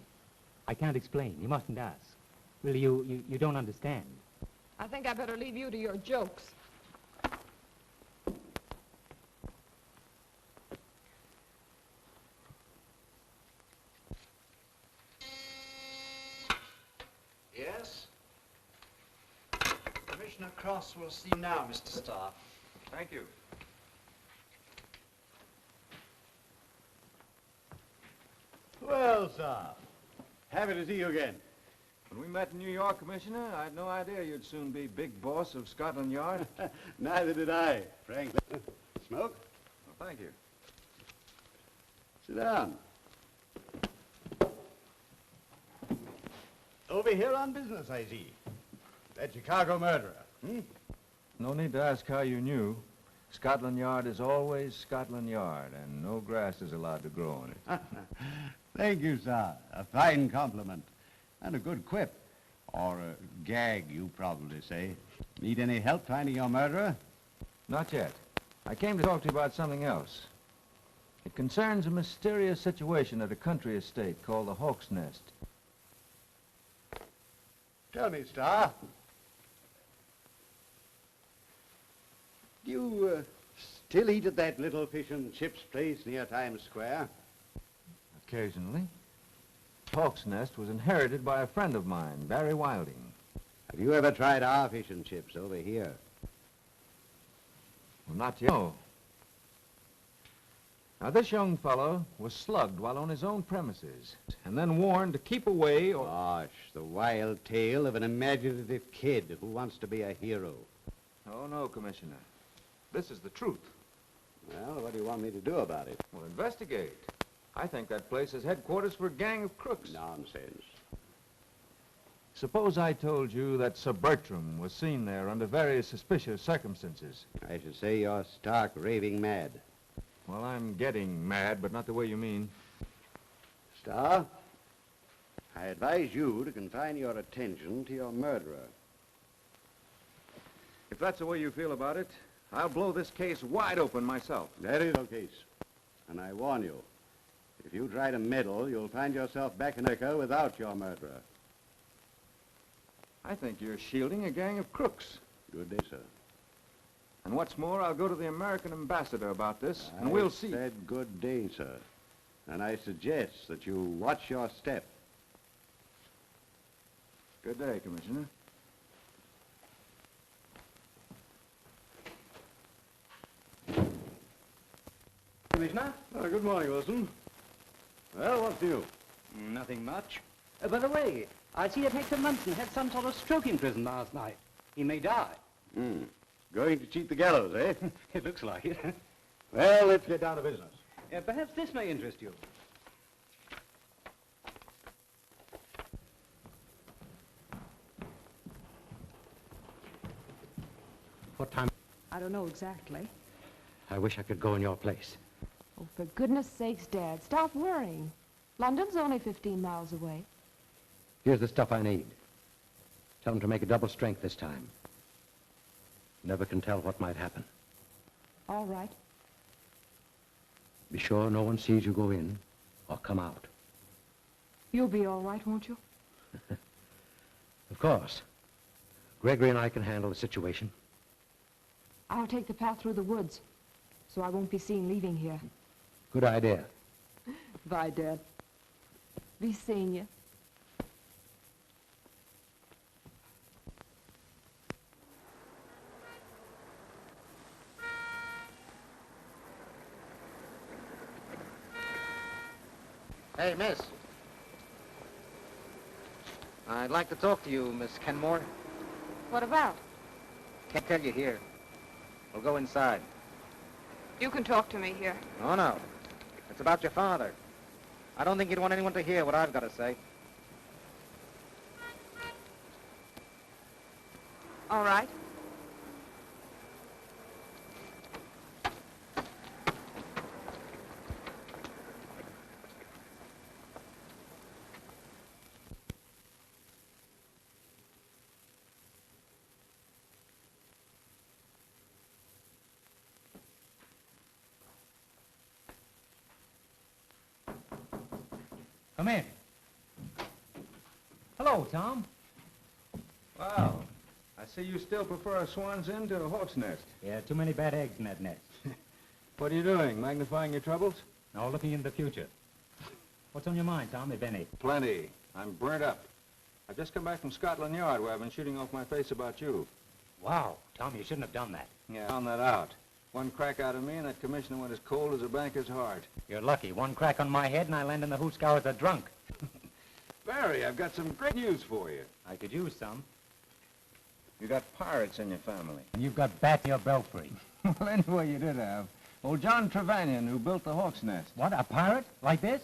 [SPEAKER 3] I can't explain. You mustn't ask. Really, you don't understand.
[SPEAKER 2] I think I better leave you to your jokes.
[SPEAKER 6] Yes? Commissioner Cross will see you now, Mr. Starr.
[SPEAKER 5] Thank you.
[SPEAKER 14] Well, sir, happy to see you again.
[SPEAKER 5] When we met in New York, Commissioner, I had no idea you'd soon be big boss of Scotland Yard.
[SPEAKER 14] Neither did I, frankly. Smoke?
[SPEAKER 5] Well, thank you.
[SPEAKER 14] Sit down. Over here on business, I see. That Chicago murderer, hmm?
[SPEAKER 5] No need to ask how you knew. Scotland Yard is always Scotland Yard, and no grass is allowed to grow on it.
[SPEAKER 14] Thank you, sir. A fine compliment. And a good quip. Or a gag, you probably say. Need any help finding your murderer?
[SPEAKER 5] Not yet. I came to talk to you about something else. It concerns a mysterious situation at a country estate called the Hawk's Nest.
[SPEAKER 14] Tell me, Star. Do you still eat at that little fish and chips place near Times Square?
[SPEAKER 5] Occasionally. Hawk's Nest was inherited by a friend of mine, Barry Wilding.
[SPEAKER 14] Have you ever tried our fish and chips over here?
[SPEAKER 5] Well, not yet. No. Now, this young fellow was slugged while on his own premises, and then warned to keep away or...
[SPEAKER 14] Gosh, the wild tale of an imaginative kid who wants to be a hero.
[SPEAKER 5] Oh, no, Commissioner. This is the truth.
[SPEAKER 14] Well, what do you want me to do about it?
[SPEAKER 5] Well, investigate. I think that place is headquarters for a gang of crooks.
[SPEAKER 14] Nonsense.
[SPEAKER 5] Suppose I told you that Sir Bertram was seen there under very suspicious circumstances.
[SPEAKER 14] I should say you're stark raving mad.
[SPEAKER 5] Well, I'm getting mad, but not the way you mean.
[SPEAKER 14] Star, I advise you to confine your attention to your murderer.
[SPEAKER 5] If that's the way you feel about it, I'll blow this case wide open myself.
[SPEAKER 14] Very little case. And I warn you, if you try to meddle, you'll find yourself back in America without your murderer.
[SPEAKER 5] I think you're shielding a gang of crooks.
[SPEAKER 14] Good day, sir.
[SPEAKER 5] And what's more, I'll go to the American ambassador about this, and we'll see.
[SPEAKER 14] I said good day, sir. And I suggest that you watch your step.
[SPEAKER 5] Good day, Commissioner.
[SPEAKER 3] Commissioner?
[SPEAKER 14] Good morning, Wilson. Well, what's new?
[SPEAKER 8] Nothing much. By the way, I see that Hector Munson had some sort of stroke in prison last night. He may die.
[SPEAKER 14] Going to cheat the gallows, eh?
[SPEAKER 8] It looks like it.
[SPEAKER 14] Well, let's get down to business.
[SPEAKER 8] Perhaps this may interest you.
[SPEAKER 9] What time?
[SPEAKER 2] I don't know exactly.
[SPEAKER 9] I wish I could go in your place.
[SPEAKER 2] Oh, for goodness sakes, Dad, stop worrying. London's only 15 miles away.
[SPEAKER 9] Here's the stuff I need. Tell them to make a double strength this time. Never can tell what might happen.
[SPEAKER 2] All right.
[SPEAKER 9] Be sure no one sees you go in or come out.
[SPEAKER 2] You'll be all right, won't you?
[SPEAKER 9] Of course. Gregory and I can handle the situation.
[SPEAKER 2] I'll take the path through the woods, so I won't be seen leaving here.
[SPEAKER 9] Good idea.
[SPEAKER 2] Bye, Dad. Be seeing you.
[SPEAKER 12] Hey, miss. I'd like to talk to you, Miss Kenmore.
[SPEAKER 2] What about?
[SPEAKER 12] Can't tell you here. We'll go inside.
[SPEAKER 2] You can talk to me here.
[SPEAKER 12] Oh, no. It's about your father. I don't think you'd want anyone to hear what I've got to say.
[SPEAKER 2] All right.
[SPEAKER 3] Come in. Hello, Tom.
[SPEAKER 5] Wow. I see you still prefer a swan's inn to a hawk's nest.
[SPEAKER 3] Yeah, too many bad eggs in that nest.
[SPEAKER 5] What are you doing, magnifying your troubles?
[SPEAKER 3] No, looking into the future. What's on your mind, Tom, if any?
[SPEAKER 5] Plenty. I'm burnt up. I've just come back from Scotland Yard where I've been shooting off my face about you.
[SPEAKER 3] Wow, Tom, you shouldn't have done that.
[SPEAKER 5] Yeah, I found that out. One crack out of me and that commissioner went as cold as a banker's heart.
[SPEAKER 3] You're lucky. One crack on my head and I land in the hoosegow as a drunk.
[SPEAKER 5] Barry, I've got some great news for you.
[SPEAKER 3] I could use some.
[SPEAKER 5] You got pirates in your family.
[SPEAKER 3] And you've got bat in your belfry.
[SPEAKER 5] Well, anyway, you did have. Old John Trevanion, who built the hawk's nest.
[SPEAKER 3] What, a pirate? Like this?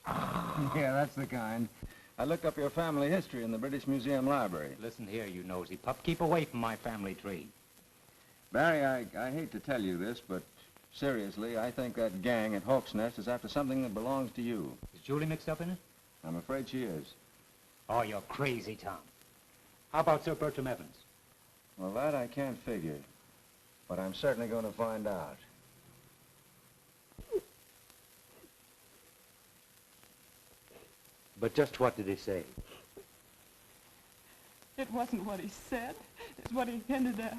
[SPEAKER 5] Yeah, that's the kind. I looked up your family history in the British Museum Library.
[SPEAKER 3] Listen here, you nosy pup. Keep away from my family tree.
[SPEAKER 5] Barry, I hate to tell you this, but seriously, I think that gang at Hawk's Nest is after something that belongs to you.
[SPEAKER 3] Is Julie mixed up in it?
[SPEAKER 5] I'm afraid she is.
[SPEAKER 3] Oh, you're crazy, Tom. How about Sir Bertram Evans?
[SPEAKER 5] Well, that I can't figure, but I'm certainly going to find out.
[SPEAKER 9] But just what did he say?
[SPEAKER 2] It wasn't what he said. It's what he hinted at.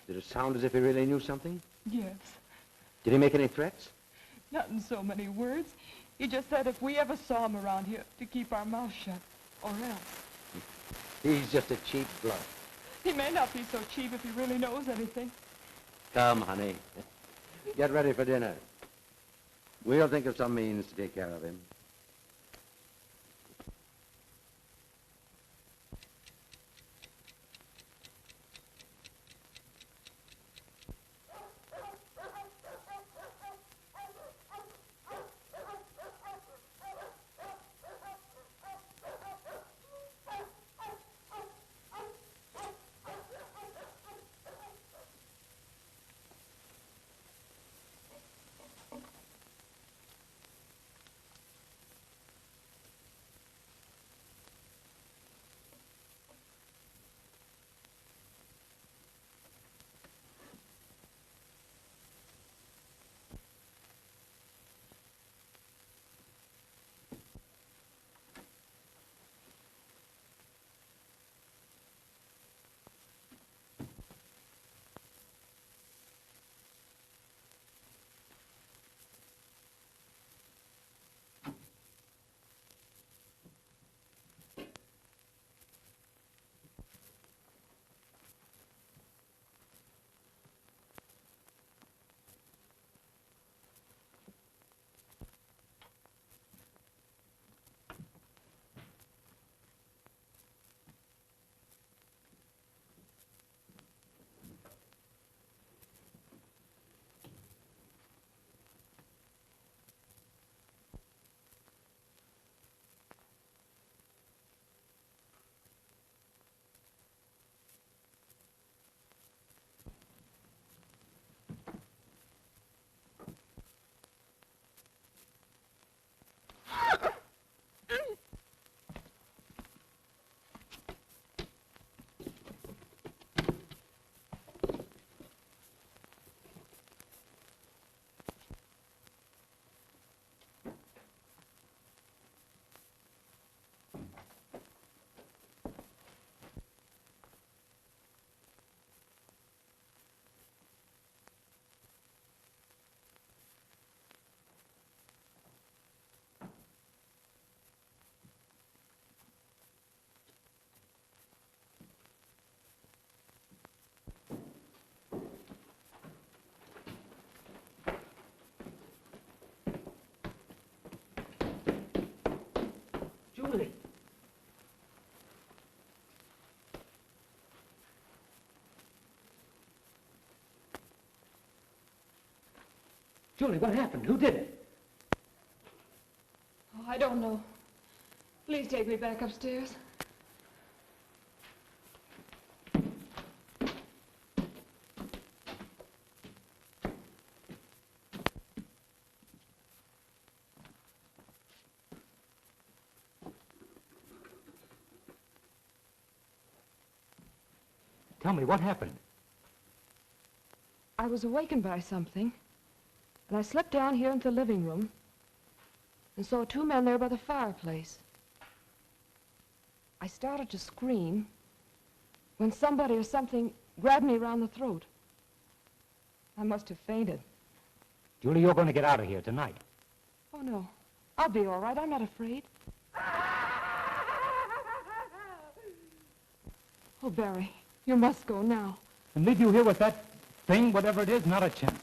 [SPEAKER 9] Did it sound as if he really knew something?
[SPEAKER 2] Yes.
[SPEAKER 9] Did he make any threats?
[SPEAKER 2] Not in so many words. He just said if we ever saw him around here, to keep our mouths shut, or else.
[SPEAKER 9] He's just a cheap bluff.
[SPEAKER 2] He may not be so cheap if he really knows anything.
[SPEAKER 9] Come, honey. Get ready for dinner. We'll think of some means to take care of him.
[SPEAKER 4] Julie. Julie, what happened? Who did it?
[SPEAKER 2] Oh, I don't know. Please take me back upstairs.
[SPEAKER 4] Tell me, what happened?
[SPEAKER 2] I was awakened by something, and I slipped down here into the living room, and saw two men there by the fireplace. I started to scream when somebody or something grabbed me around the throat. I must have fainted.
[SPEAKER 3] Julie, you're going to get out of here tonight.
[SPEAKER 2] Oh, no. I'll be all right. I'm not afraid. Oh, Barry, you must go now.
[SPEAKER 3] And leave you here with that thing, whatever it is, not a chance.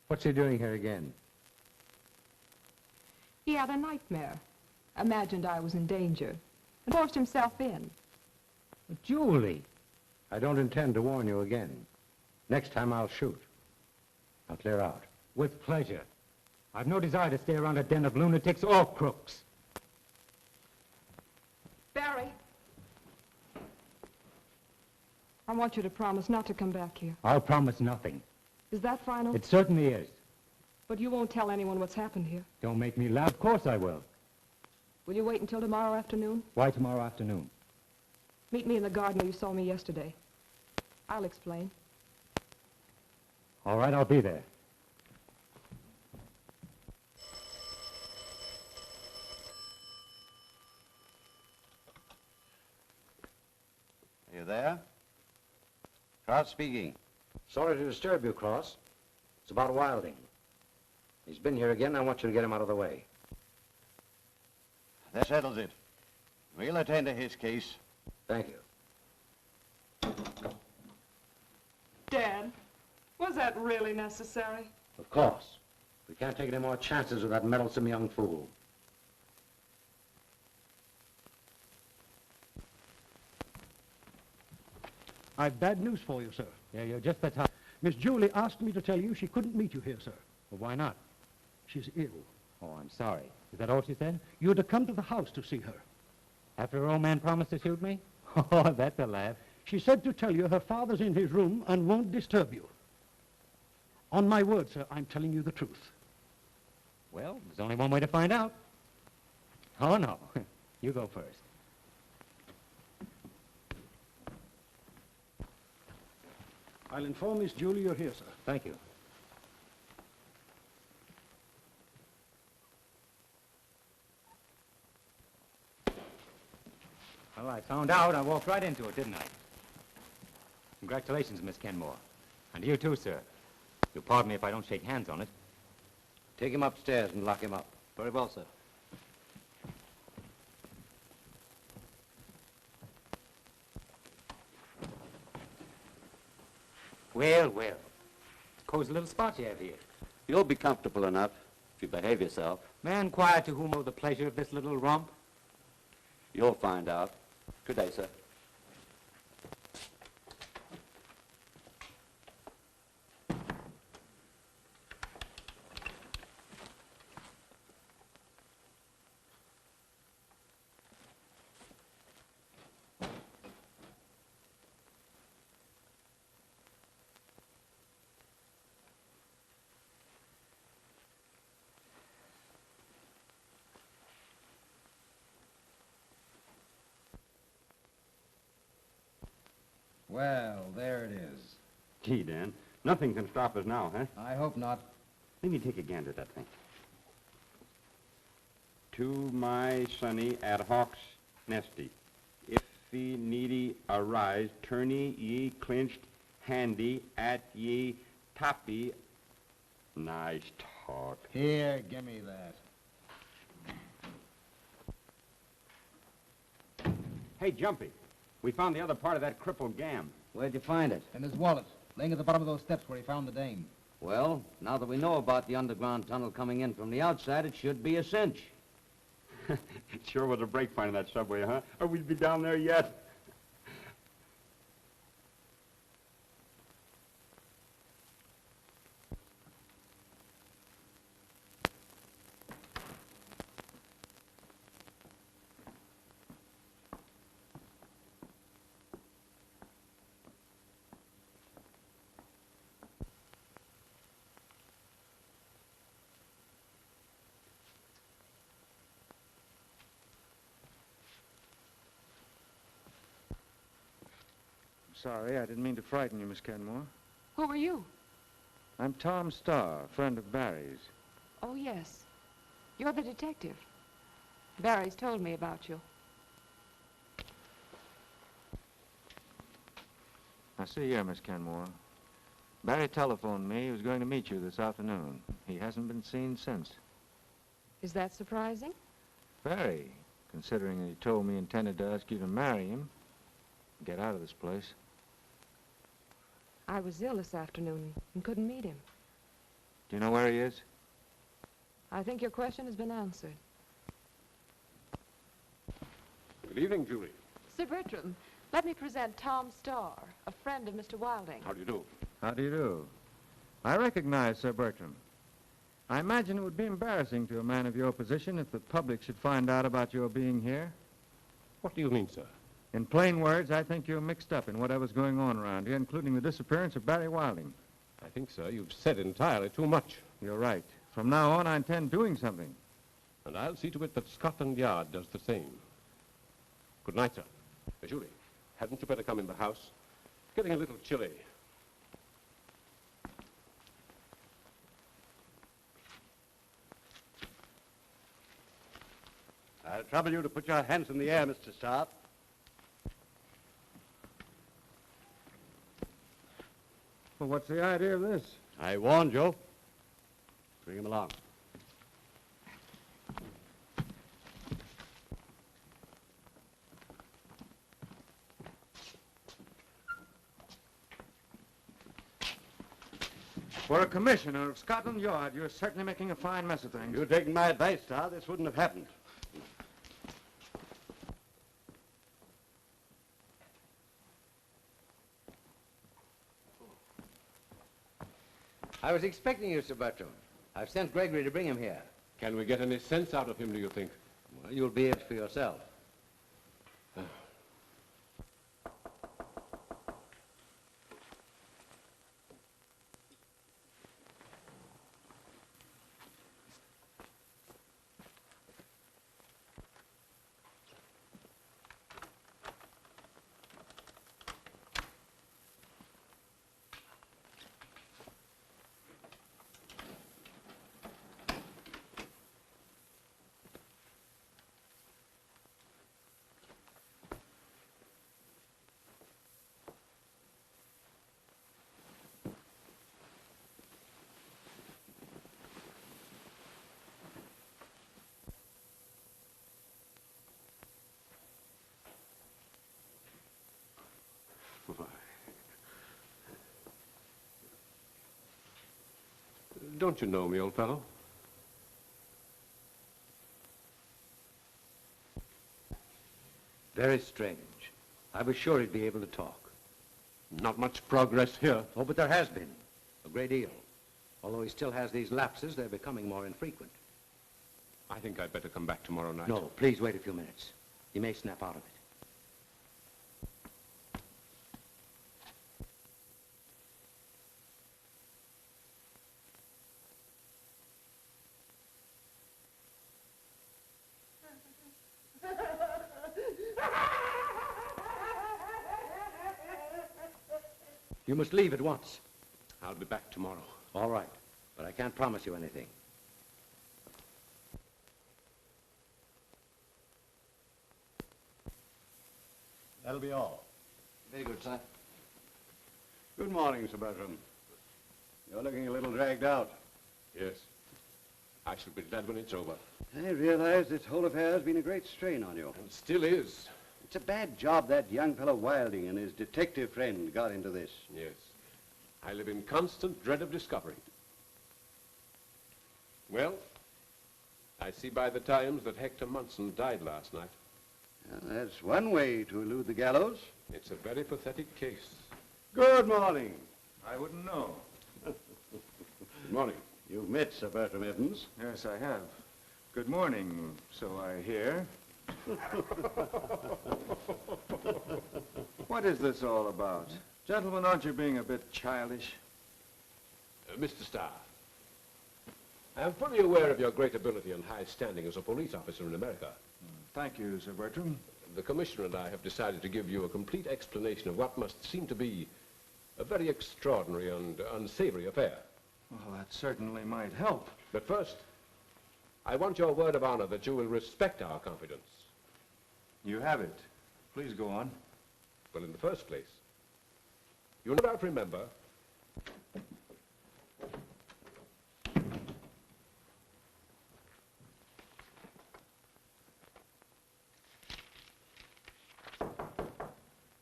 [SPEAKER 9] What's he doing here again?
[SPEAKER 2] He had a nightmare. Imagined I was in danger and forced himself in.
[SPEAKER 3] But Julie!
[SPEAKER 9] I don't intend to warn you again. Next time I'll shoot. I'll clear out.
[SPEAKER 3] With pleasure. I've no desire to stay around a den of lunatics or crooks.
[SPEAKER 2] Barry! I want you to promise not to come back here.
[SPEAKER 3] I'll promise nothing.
[SPEAKER 2] Is that final?
[SPEAKER 3] It certainly is.
[SPEAKER 2] But you won't tell anyone what's happened here.
[SPEAKER 3] Don't make me laugh. Of course I will.
[SPEAKER 2] Will you wait until tomorrow afternoon?
[SPEAKER 3] Why tomorrow afternoon?
[SPEAKER 2] Meet me in the garden where you saw me yesterday. I'll explain.
[SPEAKER 3] All right, I'll be there.
[SPEAKER 14] Are you there? Cross speaking.
[SPEAKER 9] Sorry to disturb you, Cross. It's about Wilding. He's been here again. I want you to get him out of the way.
[SPEAKER 14] That settles it. We'll attend to his case.
[SPEAKER 9] Thank you.
[SPEAKER 2] Dad, was that really necessary?
[SPEAKER 9] Of course. We can't take any more chances with that meddlesome young fool.
[SPEAKER 15] I've bad news for you, sir.
[SPEAKER 3] Yeah, you're just the top.
[SPEAKER 15] Miss Julie asked me to tell you she couldn't meet you here, sir.
[SPEAKER 3] Well, why not?
[SPEAKER 15] She's ill.
[SPEAKER 3] Oh, I'm sorry. Is that all she said?
[SPEAKER 15] You're to come to the house to see her.
[SPEAKER 3] After her old man promised to shoot me? Oh, that's a laugh.
[SPEAKER 15] She said to tell you her father's in his room and won't disturb you. On my word, sir, I'm telling you the truth.
[SPEAKER 3] Well, there's only one way to find out. Oh, no. You go first.
[SPEAKER 15] I'll inform Miss Julie you're here, sir.
[SPEAKER 3] Thank you. Well, I found out. I walked right into it, didn't I? Congratulations, Miss Kenmore. And to you too, sir. You'll pardon me if I don't shake hands on it.
[SPEAKER 9] Take him upstairs and lock him up.
[SPEAKER 12] Very well, sir.
[SPEAKER 3] Well, well. Cozy little spot you have here.
[SPEAKER 13] You'll be comfortable enough if you behave yourself.
[SPEAKER 3] May I inquire to whom owe the pleasure of this little romp?
[SPEAKER 13] You'll find out. Good day, sir.
[SPEAKER 12] Well, there it is.
[SPEAKER 14] Gee, Dan, nothing can stop us now, huh?
[SPEAKER 12] I hope not.
[SPEAKER 14] Let me take a gander at that thing. To my sonny at Hawk's nesty. If the needy arise, tourney ye clinched handy at ye toppy. Nice talk.
[SPEAKER 12] Here, give me that.
[SPEAKER 14] Hey, Jumpy, we found the other part of that crippled gam.
[SPEAKER 12] Where'd you find it? In his wallet, laying at the bottom of those steps where he found the dame.
[SPEAKER 9] Well, now that we know about the underground tunnel coming in from the outside, it should be a cinch.
[SPEAKER 14] It sure was a break finding that subway, huh? Or we'd be down there yet.
[SPEAKER 5] Sorry, I didn't mean to frighten you, Miss Kenmore.
[SPEAKER 2] Who are you?
[SPEAKER 5] I'm Tom Starr, a friend of Barry's.
[SPEAKER 2] Oh, yes. You're the detective. Barry's told me about you.
[SPEAKER 5] Now, see here, Miss Kenmore. Barry telephoned me he was going to meet you this afternoon. He hasn't been seen since.
[SPEAKER 2] Is that surprising?
[SPEAKER 5] Very, considering that he told me he intended to ask you to marry him. Get out of this place.
[SPEAKER 2] I was ill this afternoon and couldn't meet him.
[SPEAKER 5] Do you know where he is?
[SPEAKER 2] I think your question has been answered.
[SPEAKER 10] Good evening, Julie.
[SPEAKER 2] Sir Bertram, let me present Tom Starr, a friend of Mr. Wilding.
[SPEAKER 10] How do you do?
[SPEAKER 5] How do you do? I recognize Sir Bertram. I imagine it would be embarrassing to a man of your position if the public should find out about your being here.
[SPEAKER 10] What do you mean, sir?
[SPEAKER 5] In plain words, I think you're mixed up in whatever's going on around here, including the disappearance of Barry Wilding.
[SPEAKER 10] I think, sir, you've said entirely too much.
[SPEAKER 5] You're right. From now on, I intend doing something.
[SPEAKER 10] And I'll see to it that Scotland Yard does the same. Good night, sir. Julie, hadn't you better come in the house? It's getting a little chilly.
[SPEAKER 14] I'll trouble you to put your hands in the air, Mr. Starr.
[SPEAKER 5] Well, what's the idea of this?
[SPEAKER 14] I warned you. Bring him along.
[SPEAKER 5] For a commissioner of Scotland Yard, you're certainly making a fine mess of things.
[SPEAKER 14] If you'd taken my advice, Starr, this wouldn't have happened.
[SPEAKER 9] I was expecting you, Sir Bertram. I've sent Gregory to bring him here.
[SPEAKER 10] Can we get any sense out of him, do you think?
[SPEAKER 9] Well, you'll be it for yourself.
[SPEAKER 10] Don't you know me, old fellow?
[SPEAKER 9] Very strange. I was sure he'd be able to talk.
[SPEAKER 10] Not much progress here.
[SPEAKER 9] Oh, but there has been. A great deal. Although he still has these lapses, they're becoming more infrequent.
[SPEAKER 10] I think I'd better come back tomorrow night.
[SPEAKER 9] No, please wait a few minutes. He may snap out of it. You must leave at once.
[SPEAKER 10] I'll be back tomorrow.
[SPEAKER 9] All right, but I can't promise you anything.
[SPEAKER 14] That'll be all.
[SPEAKER 12] Very good, sir.
[SPEAKER 14] Good morning, Sir Bertram. You're looking a little dragged out.
[SPEAKER 10] Yes. I shall be glad when it's over.
[SPEAKER 14] I realize this whole affair has been a great strain on you.
[SPEAKER 10] And still is.
[SPEAKER 14] It's a bad job that young fellow Wilding and his detective friend got into this.
[SPEAKER 10] Yes. I live in constant dread of discovery. Well, I see by the Times that Hector Munson died last night.
[SPEAKER 14] Well, that's one way to elude the gallows.
[SPEAKER 10] It's a very pathetic case.
[SPEAKER 14] Good morning.
[SPEAKER 5] I wouldn't know.
[SPEAKER 10] Good morning.
[SPEAKER 14] You've met Sir Bertram Evans.
[SPEAKER 5] Yes, I have. Good morning, so I hear. What is this all about? Gentlemen, aren't you being a bit childish?
[SPEAKER 10] Mr. Starr, I am fully aware of your great ability and high standing as a police officer in America.
[SPEAKER 5] Thank you, Sir Bertram.
[SPEAKER 10] The Commissioner and I have decided to give you a complete explanation of what must seem to be A very extraordinary and unsavory affair.
[SPEAKER 5] Well, that certainly might help.
[SPEAKER 10] But first, I want your word of honor that you will respect our confidence.
[SPEAKER 5] You have it. Please go on.
[SPEAKER 10] Well, in the first place, you no doubt remember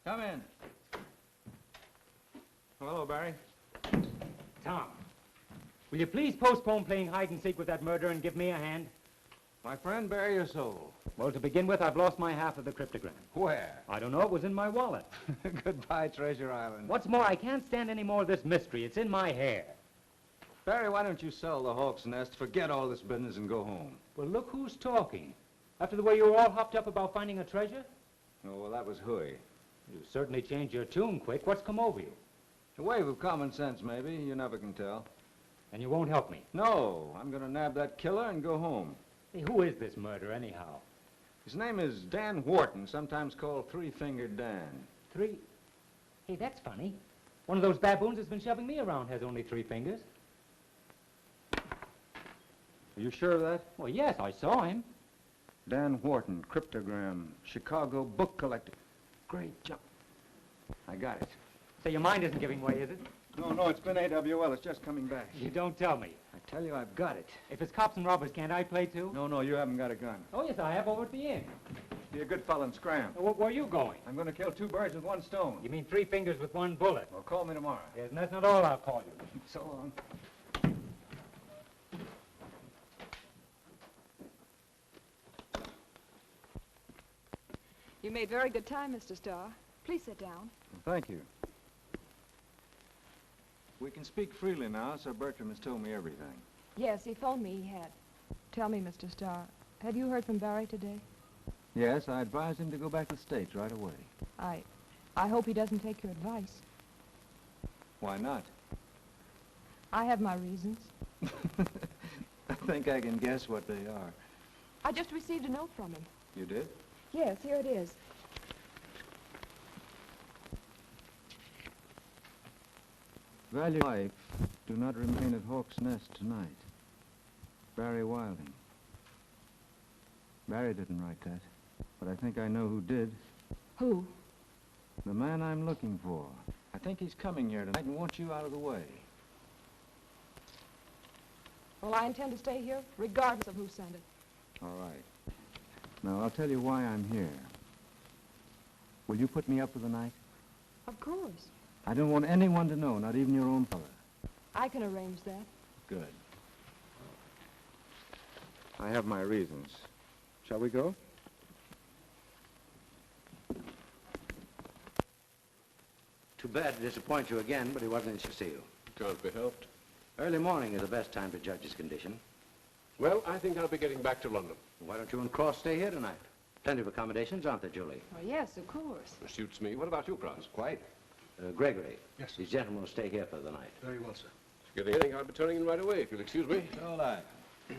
[SPEAKER 5] Come in. Hello, Barry.
[SPEAKER 4] Tom, will you please postpone playing hide and seek with that murderer and give me a hand?
[SPEAKER 5] My friend, bare your soul.
[SPEAKER 4] Well, to begin with, I've lost my half of the cryptogram.
[SPEAKER 5] Where?
[SPEAKER 4] I don't know. It was in my wallet.
[SPEAKER 5] Goodbye, Treasure Island.
[SPEAKER 4] What's more, I can't stand any more of this mystery. It's in my hair.
[SPEAKER 5] Barry, why don't you sell the Hawk's Nest, forget all this business, and go home?
[SPEAKER 4] Well, look who's talking. After the way you were all hopped up about finding a treasure?
[SPEAKER 5] Oh, well, that was hooey.
[SPEAKER 4] You certainly changed your tune quick. What's come over you?
[SPEAKER 5] A wave of common sense, maybe. You never can tell.
[SPEAKER 4] And you won't help me?
[SPEAKER 5] No, I'm going to nab that killer and go home.
[SPEAKER 4] Hey, who is this murderer, anyhow?
[SPEAKER 5] His name is Dan Wharton, sometimes called Three-Fingered Dan.
[SPEAKER 4] Hey, that's funny. One of those baboons that's been shoving me around has only 3 fingers.
[SPEAKER 5] Are you sure of that?
[SPEAKER 4] Well, yes, I saw him.
[SPEAKER 5] Dan Wharton, cryptogram, Chicago book collector. Great job. I got it.
[SPEAKER 4] So your mind isn't giving way, is it?
[SPEAKER 5] No, it's been AWL. It's just coming back.
[SPEAKER 4] You don't tell me.
[SPEAKER 5] I tell you, I've got it.
[SPEAKER 4] If it's cops and robbers, can't I play too?
[SPEAKER 5] No, you haven't got a gun.
[SPEAKER 4] Oh, yes, I have over at the inn.
[SPEAKER 5] Be a good fella and scram.
[SPEAKER 4] Where are you going?
[SPEAKER 5] I'm going to kill 2 birds with 1 stone.
[SPEAKER 4] You mean 3 fingers with 1 bullet?
[SPEAKER 5] Well, call me tomorrow.
[SPEAKER 4] Yes, and that's not all I'll call you.
[SPEAKER 5] So long.
[SPEAKER 2] You made very good time, Mr. Starr. Please sit down.
[SPEAKER 5] Thank you. We can speak freely now. Sir Bertram has told me everything.
[SPEAKER 2] Yes, he phoned me. He had. Tell me, Mr. Starr, have you heard from Barry today?
[SPEAKER 5] Yes, I advised him to go back to the States right away.
[SPEAKER 2] I hope he doesn't take your advice.
[SPEAKER 5] Why not?
[SPEAKER 2] I have my reasons.
[SPEAKER 5] I think I can guess what they are.
[SPEAKER 2] I just received a note from him.
[SPEAKER 5] You did?
[SPEAKER 2] Yes, here it is.
[SPEAKER 5] Value life, do not remain at Hawk's Nest tonight. Barry Wilding. Barry didn't write that, but I think I know who did.
[SPEAKER 2] Who?
[SPEAKER 5] The man I'm looking for. I think he's coming here tonight and wants you out of the way.
[SPEAKER 2] Well, I intend to stay here, regardless of who sent it.
[SPEAKER 5] All right. Now, I'll tell you why I'm here. Will you put me up for the night?
[SPEAKER 2] Of course.
[SPEAKER 5] I don't want anyone to know, not even your own father.
[SPEAKER 2] I can arrange that.
[SPEAKER 5] Good. I have my reasons. Shall we go?
[SPEAKER 9] Too bad to disappoint you again, but he wasn't in to see you.
[SPEAKER 10] Can't be helped.
[SPEAKER 9] Early morning is the best time to judge his condition.
[SPEAKER 10] Well, I think I'll be getting back to London.
[SPEAKER 9] Why don't you and Cross stay here tonight? Plenty of accommodations, aren't there, Julie?
[SPEAKER 2] Oh, yes, of course.
[SPEAKER 10] Suits me. What about you, Cross?
[SPEAKER 14] Quite.
[SPEAKER 9] Gregory.
[SPEAKER 14] Yes.
[SPEAKER 9] These gentlemen will stay here for the night.
[SPEAKER 14] Very well, sir.
[SPEAKER 10] Getting anything, I'll be turning in right away, if you'll excuse me.
[SPEAKER 14] All right.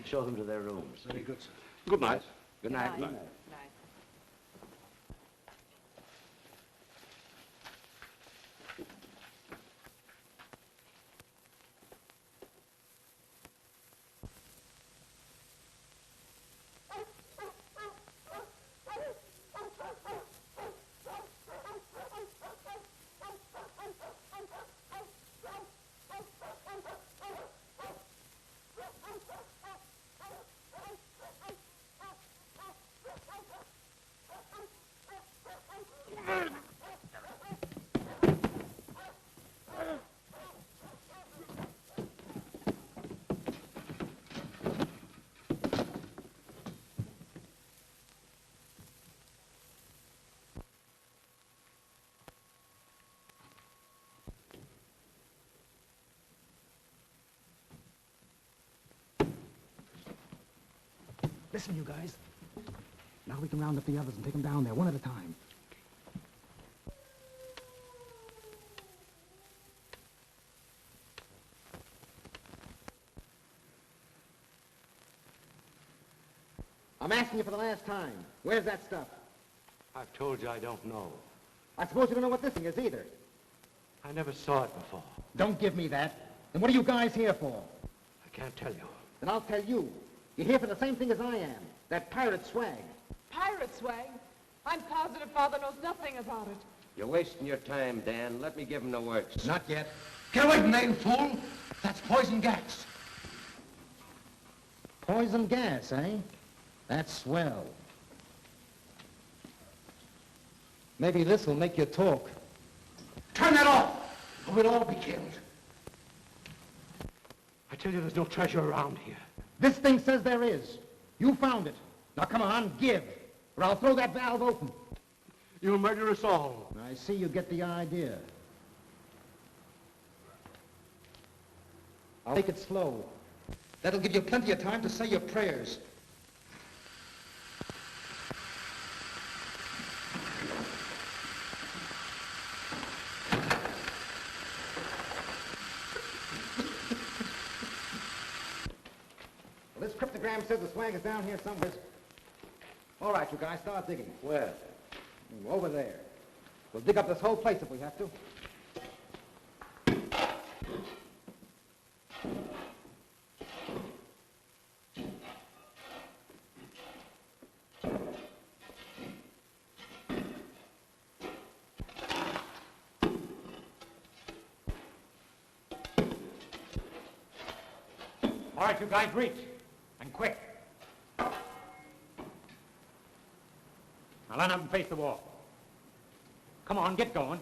[SPEAKER 9] Show them to their rooms.
[SPEAKER 14] Very good, sir.
[SPEAKER 10] Good night.
[SPEAKER 9] Good night.
[SPEAKER 2] Good night.
[SPEAKER 6] Listen, you guys. Now we can round up the others and take them down there, one at a time.
[SPEAKER 12] I'm asking you for the last time. Where's that stuff?
[SPEAKER 9] I've told you I don't know.
[SPEAKER 12] I suppose you don't know what this thing is either.
[SPEAKER 15] I never saw it before.
[SPEAKER 12] Don't give me that. Then what are you guys here for?
[SPEAKER 15] I can't tell you.
[SPEAKER 12] Then I'll tell you. You're here for the same thing as I am. That pirate swag.
[SPEAKER 2] Pirate swag? I'm positive Father knows nothing about it.
[SPEAKER 1] You're wasting your time, Dan. Let me give him the works.
[SPEAKER 12] Not yet.
[SPEAKER 7] Get away from there, you fool! That's poison gas.
[SPEAKER 12] Poison gas, eh? That's swell. Maybe this will make you talk.
[SPEAKER 7] Turn that off, or we'll all be killed.
[SPEAKER 15] I tell you, there's no treasure around here.
[SPEAKER 12] This thing says there is. You found it. Now come on, give, or I'll throw that valve open.
[SPEAKER 15] You'll murder us all.
[SPEAKER 12] I see you get the idea. I'll take it slow. That'll give you plenty of time to say your prayers. Well, this cryptogram says the swag is down here somewhere. All right, you guys, start digging.
[SPEAKER 1] Where?
[SPEAKER 12] Over there. We'll dig up this whole place if we have to.
[SPEAKER 3] All right, you guys, reach. And quick. Now line up and face the wall. Come on, get going.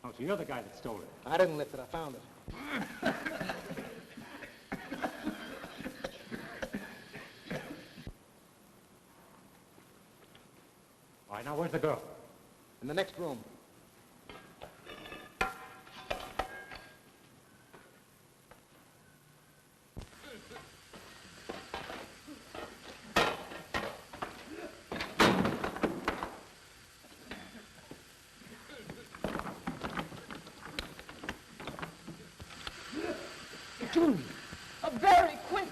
[SPEAKER 3] Oh, so you're the guy that stole it.
[SPEAKER 12] I didn't lift it, I found it.
[SPEAKER 3] All right, now where's the girl?
[SPEAKER 12] In the next room.
[SPEAKER 2] Julie, very quick.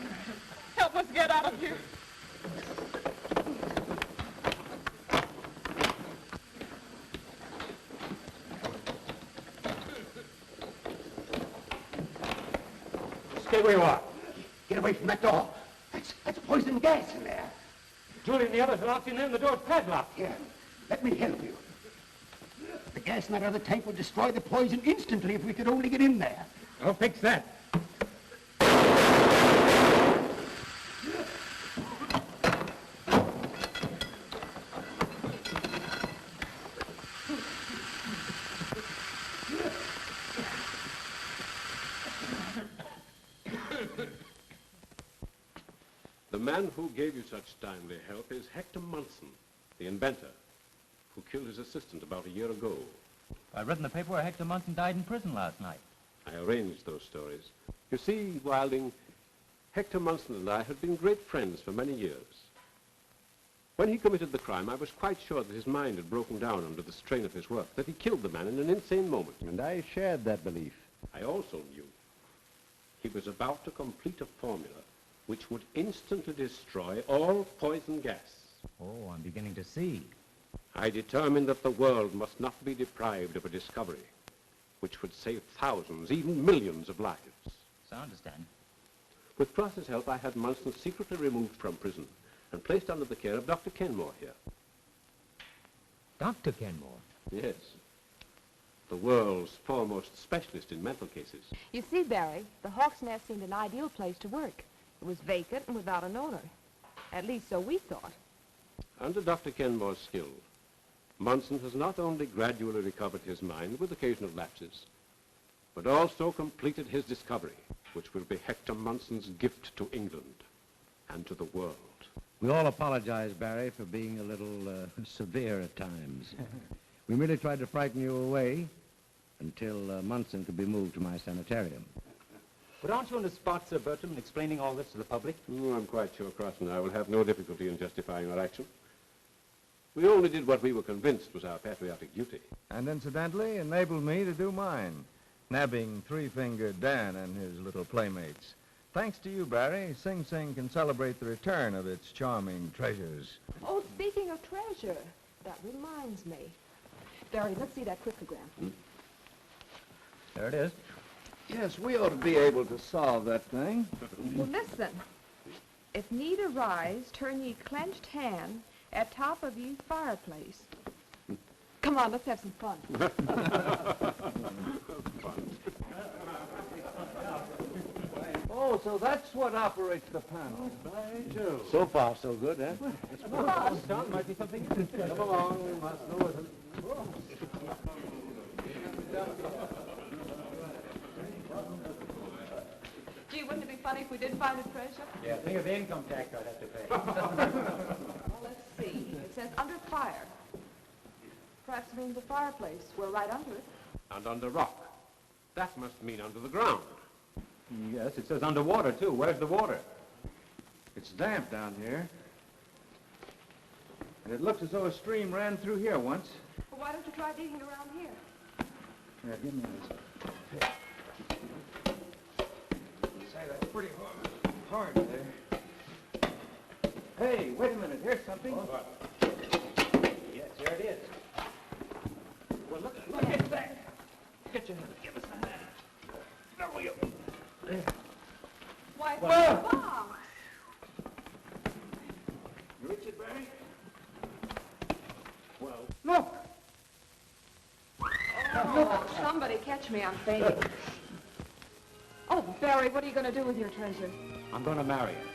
[SPEAKER 2] Help us get out of here.
[SPEAKER 3] Stay where you are.
[SPEAKER 7] Get away from that door. That's poison gas in there.
[SPEAKER 3] Julie and the others are locked in there and the door's padlocked.
[SPEAKER 7] Here, let me help you. The gas in that other tank will destroy the poison instantly if we could only get in there.
[SPEAKER 3] I'll fix that.
[SPEAKER 10] The man who gave you such timely help is Hector Munson, the inventor, who killed his assistant about a year ago.
[SPEAKER 4] I read in the paper where Hector Munson died in prison last night.
[SPEAKER 10] I arranged those stories. You see, Wilding, Hector Munson and I had been great friends for many years. When he committed the crime, I was quite sure that his mind had broken down under the strain of his work, that he killed the man in an insane moment.
[SPEAKER 14] And I shared that belief.
[SPEAKER 10] I also knew he was about to complete a formula which would instantly destroy all poison gas.
[SPEAKER 4] Oh, I'm beginning to see.
[SPEAKER 10] I determined that the world must not be deprived of a discovery which would save thousands, even millions of lives.
[SPEAKER 4] So I understand.
[SPEAKER 10] With Cross's help, I had Munson secretly removed from prison and placed under the care of Dr. Kenmore here.
[SPEAKER 4] Dr. Kenmore?
[SPEAKER 10] Yes. The world's foremost specialist in mental cases.
[SPEAKER 2] You see, Barry, the Hawk's Nest seemed an ideal place to work. It was vacant and without an owner. At least so we thought.
[SPEAKER 10] Under Dr. Kenmore's skill, Munson has not only gradually recovered his mind with occasional lapses, but also completed his discovery, which will be Hector Munson's gift to England and to the world.
[SPEAKER 9] We all apologize, Barry, for being a little severe at times. We merely tried to frighten you away until Munson could be moved to my sanitarium.
[SPEAKER 3] But aren't you on the spot, Sir Bertram, in explaining all this to the public?
[SPEAKER 10] Oh, I'm quite sure Cross and I will have no difficulty in justifying our action. We only did what we were convinced was our patriotic duty.
[SPEAKER 5] And incidentally, enabled me to do mine, nabbing Three-Fingered Dan and his little playmates. Thanks to you, Barry, Sing Sing can celebrate the return of its charming treasures.
[SPEAKER 2] Oh, speaking your treasure. That reminds me. Barry, let's see that cryptogram.
[SPEAKER 3] There it is.
[SPEAKER 5] Yes, we ought to be able to solve that thing.
[SPEAKER 2] Well, listen. If need arise, turn ye clenched hand at top of ye fireplace. Come on, let's have some fun.
[SPEAKER 5] Oh, so that's what operates the panel.
[SPEAKER 9] So far, so good, eh?
[SPEAKER 3] Tom, might be something. Come along, we must know it.
[SPEAKER 2] Gee, wouldn't it be funny if we did find a treasure?
[SPEAKER 3] Yeah, think of the income tax I'd have to pay.
[SPEAKER 2] Well, let's see. It says under fire. Perhaps it means the fireplace. We're right under it.
[SPEAKER 10] And under rock. That must mean under the ground.
[SPEAKER 3] Yes, it says underwater, too. Where's the water?
[SPEAKER 5] It's damp down here. And it looks as though a stream ran through here once.
[SPEAKER 2] Well, why don't you try digging around here?
[SPEAKER 5] Here, give me this. Say, that's pretty hard there. Hey, wait a minute. Here's something.
[SPEAKER 3] Yes, here it is.
[SPEAKER 5] Well, look at that. Get your hand. Give us a hand. There we go.
[SPEAKER 2] Why,
[SPEAKER 5] Well.
[SPEAKER 2] box.
[SPEAKER 5] You reach it, Barry? Well,
[SPEAKER 2] Look. Oh, somebody catch me. I'm fainting. Oh, Barry, what are you going to do with your treasure?
[SPEAKER 3] I'm going to marry her.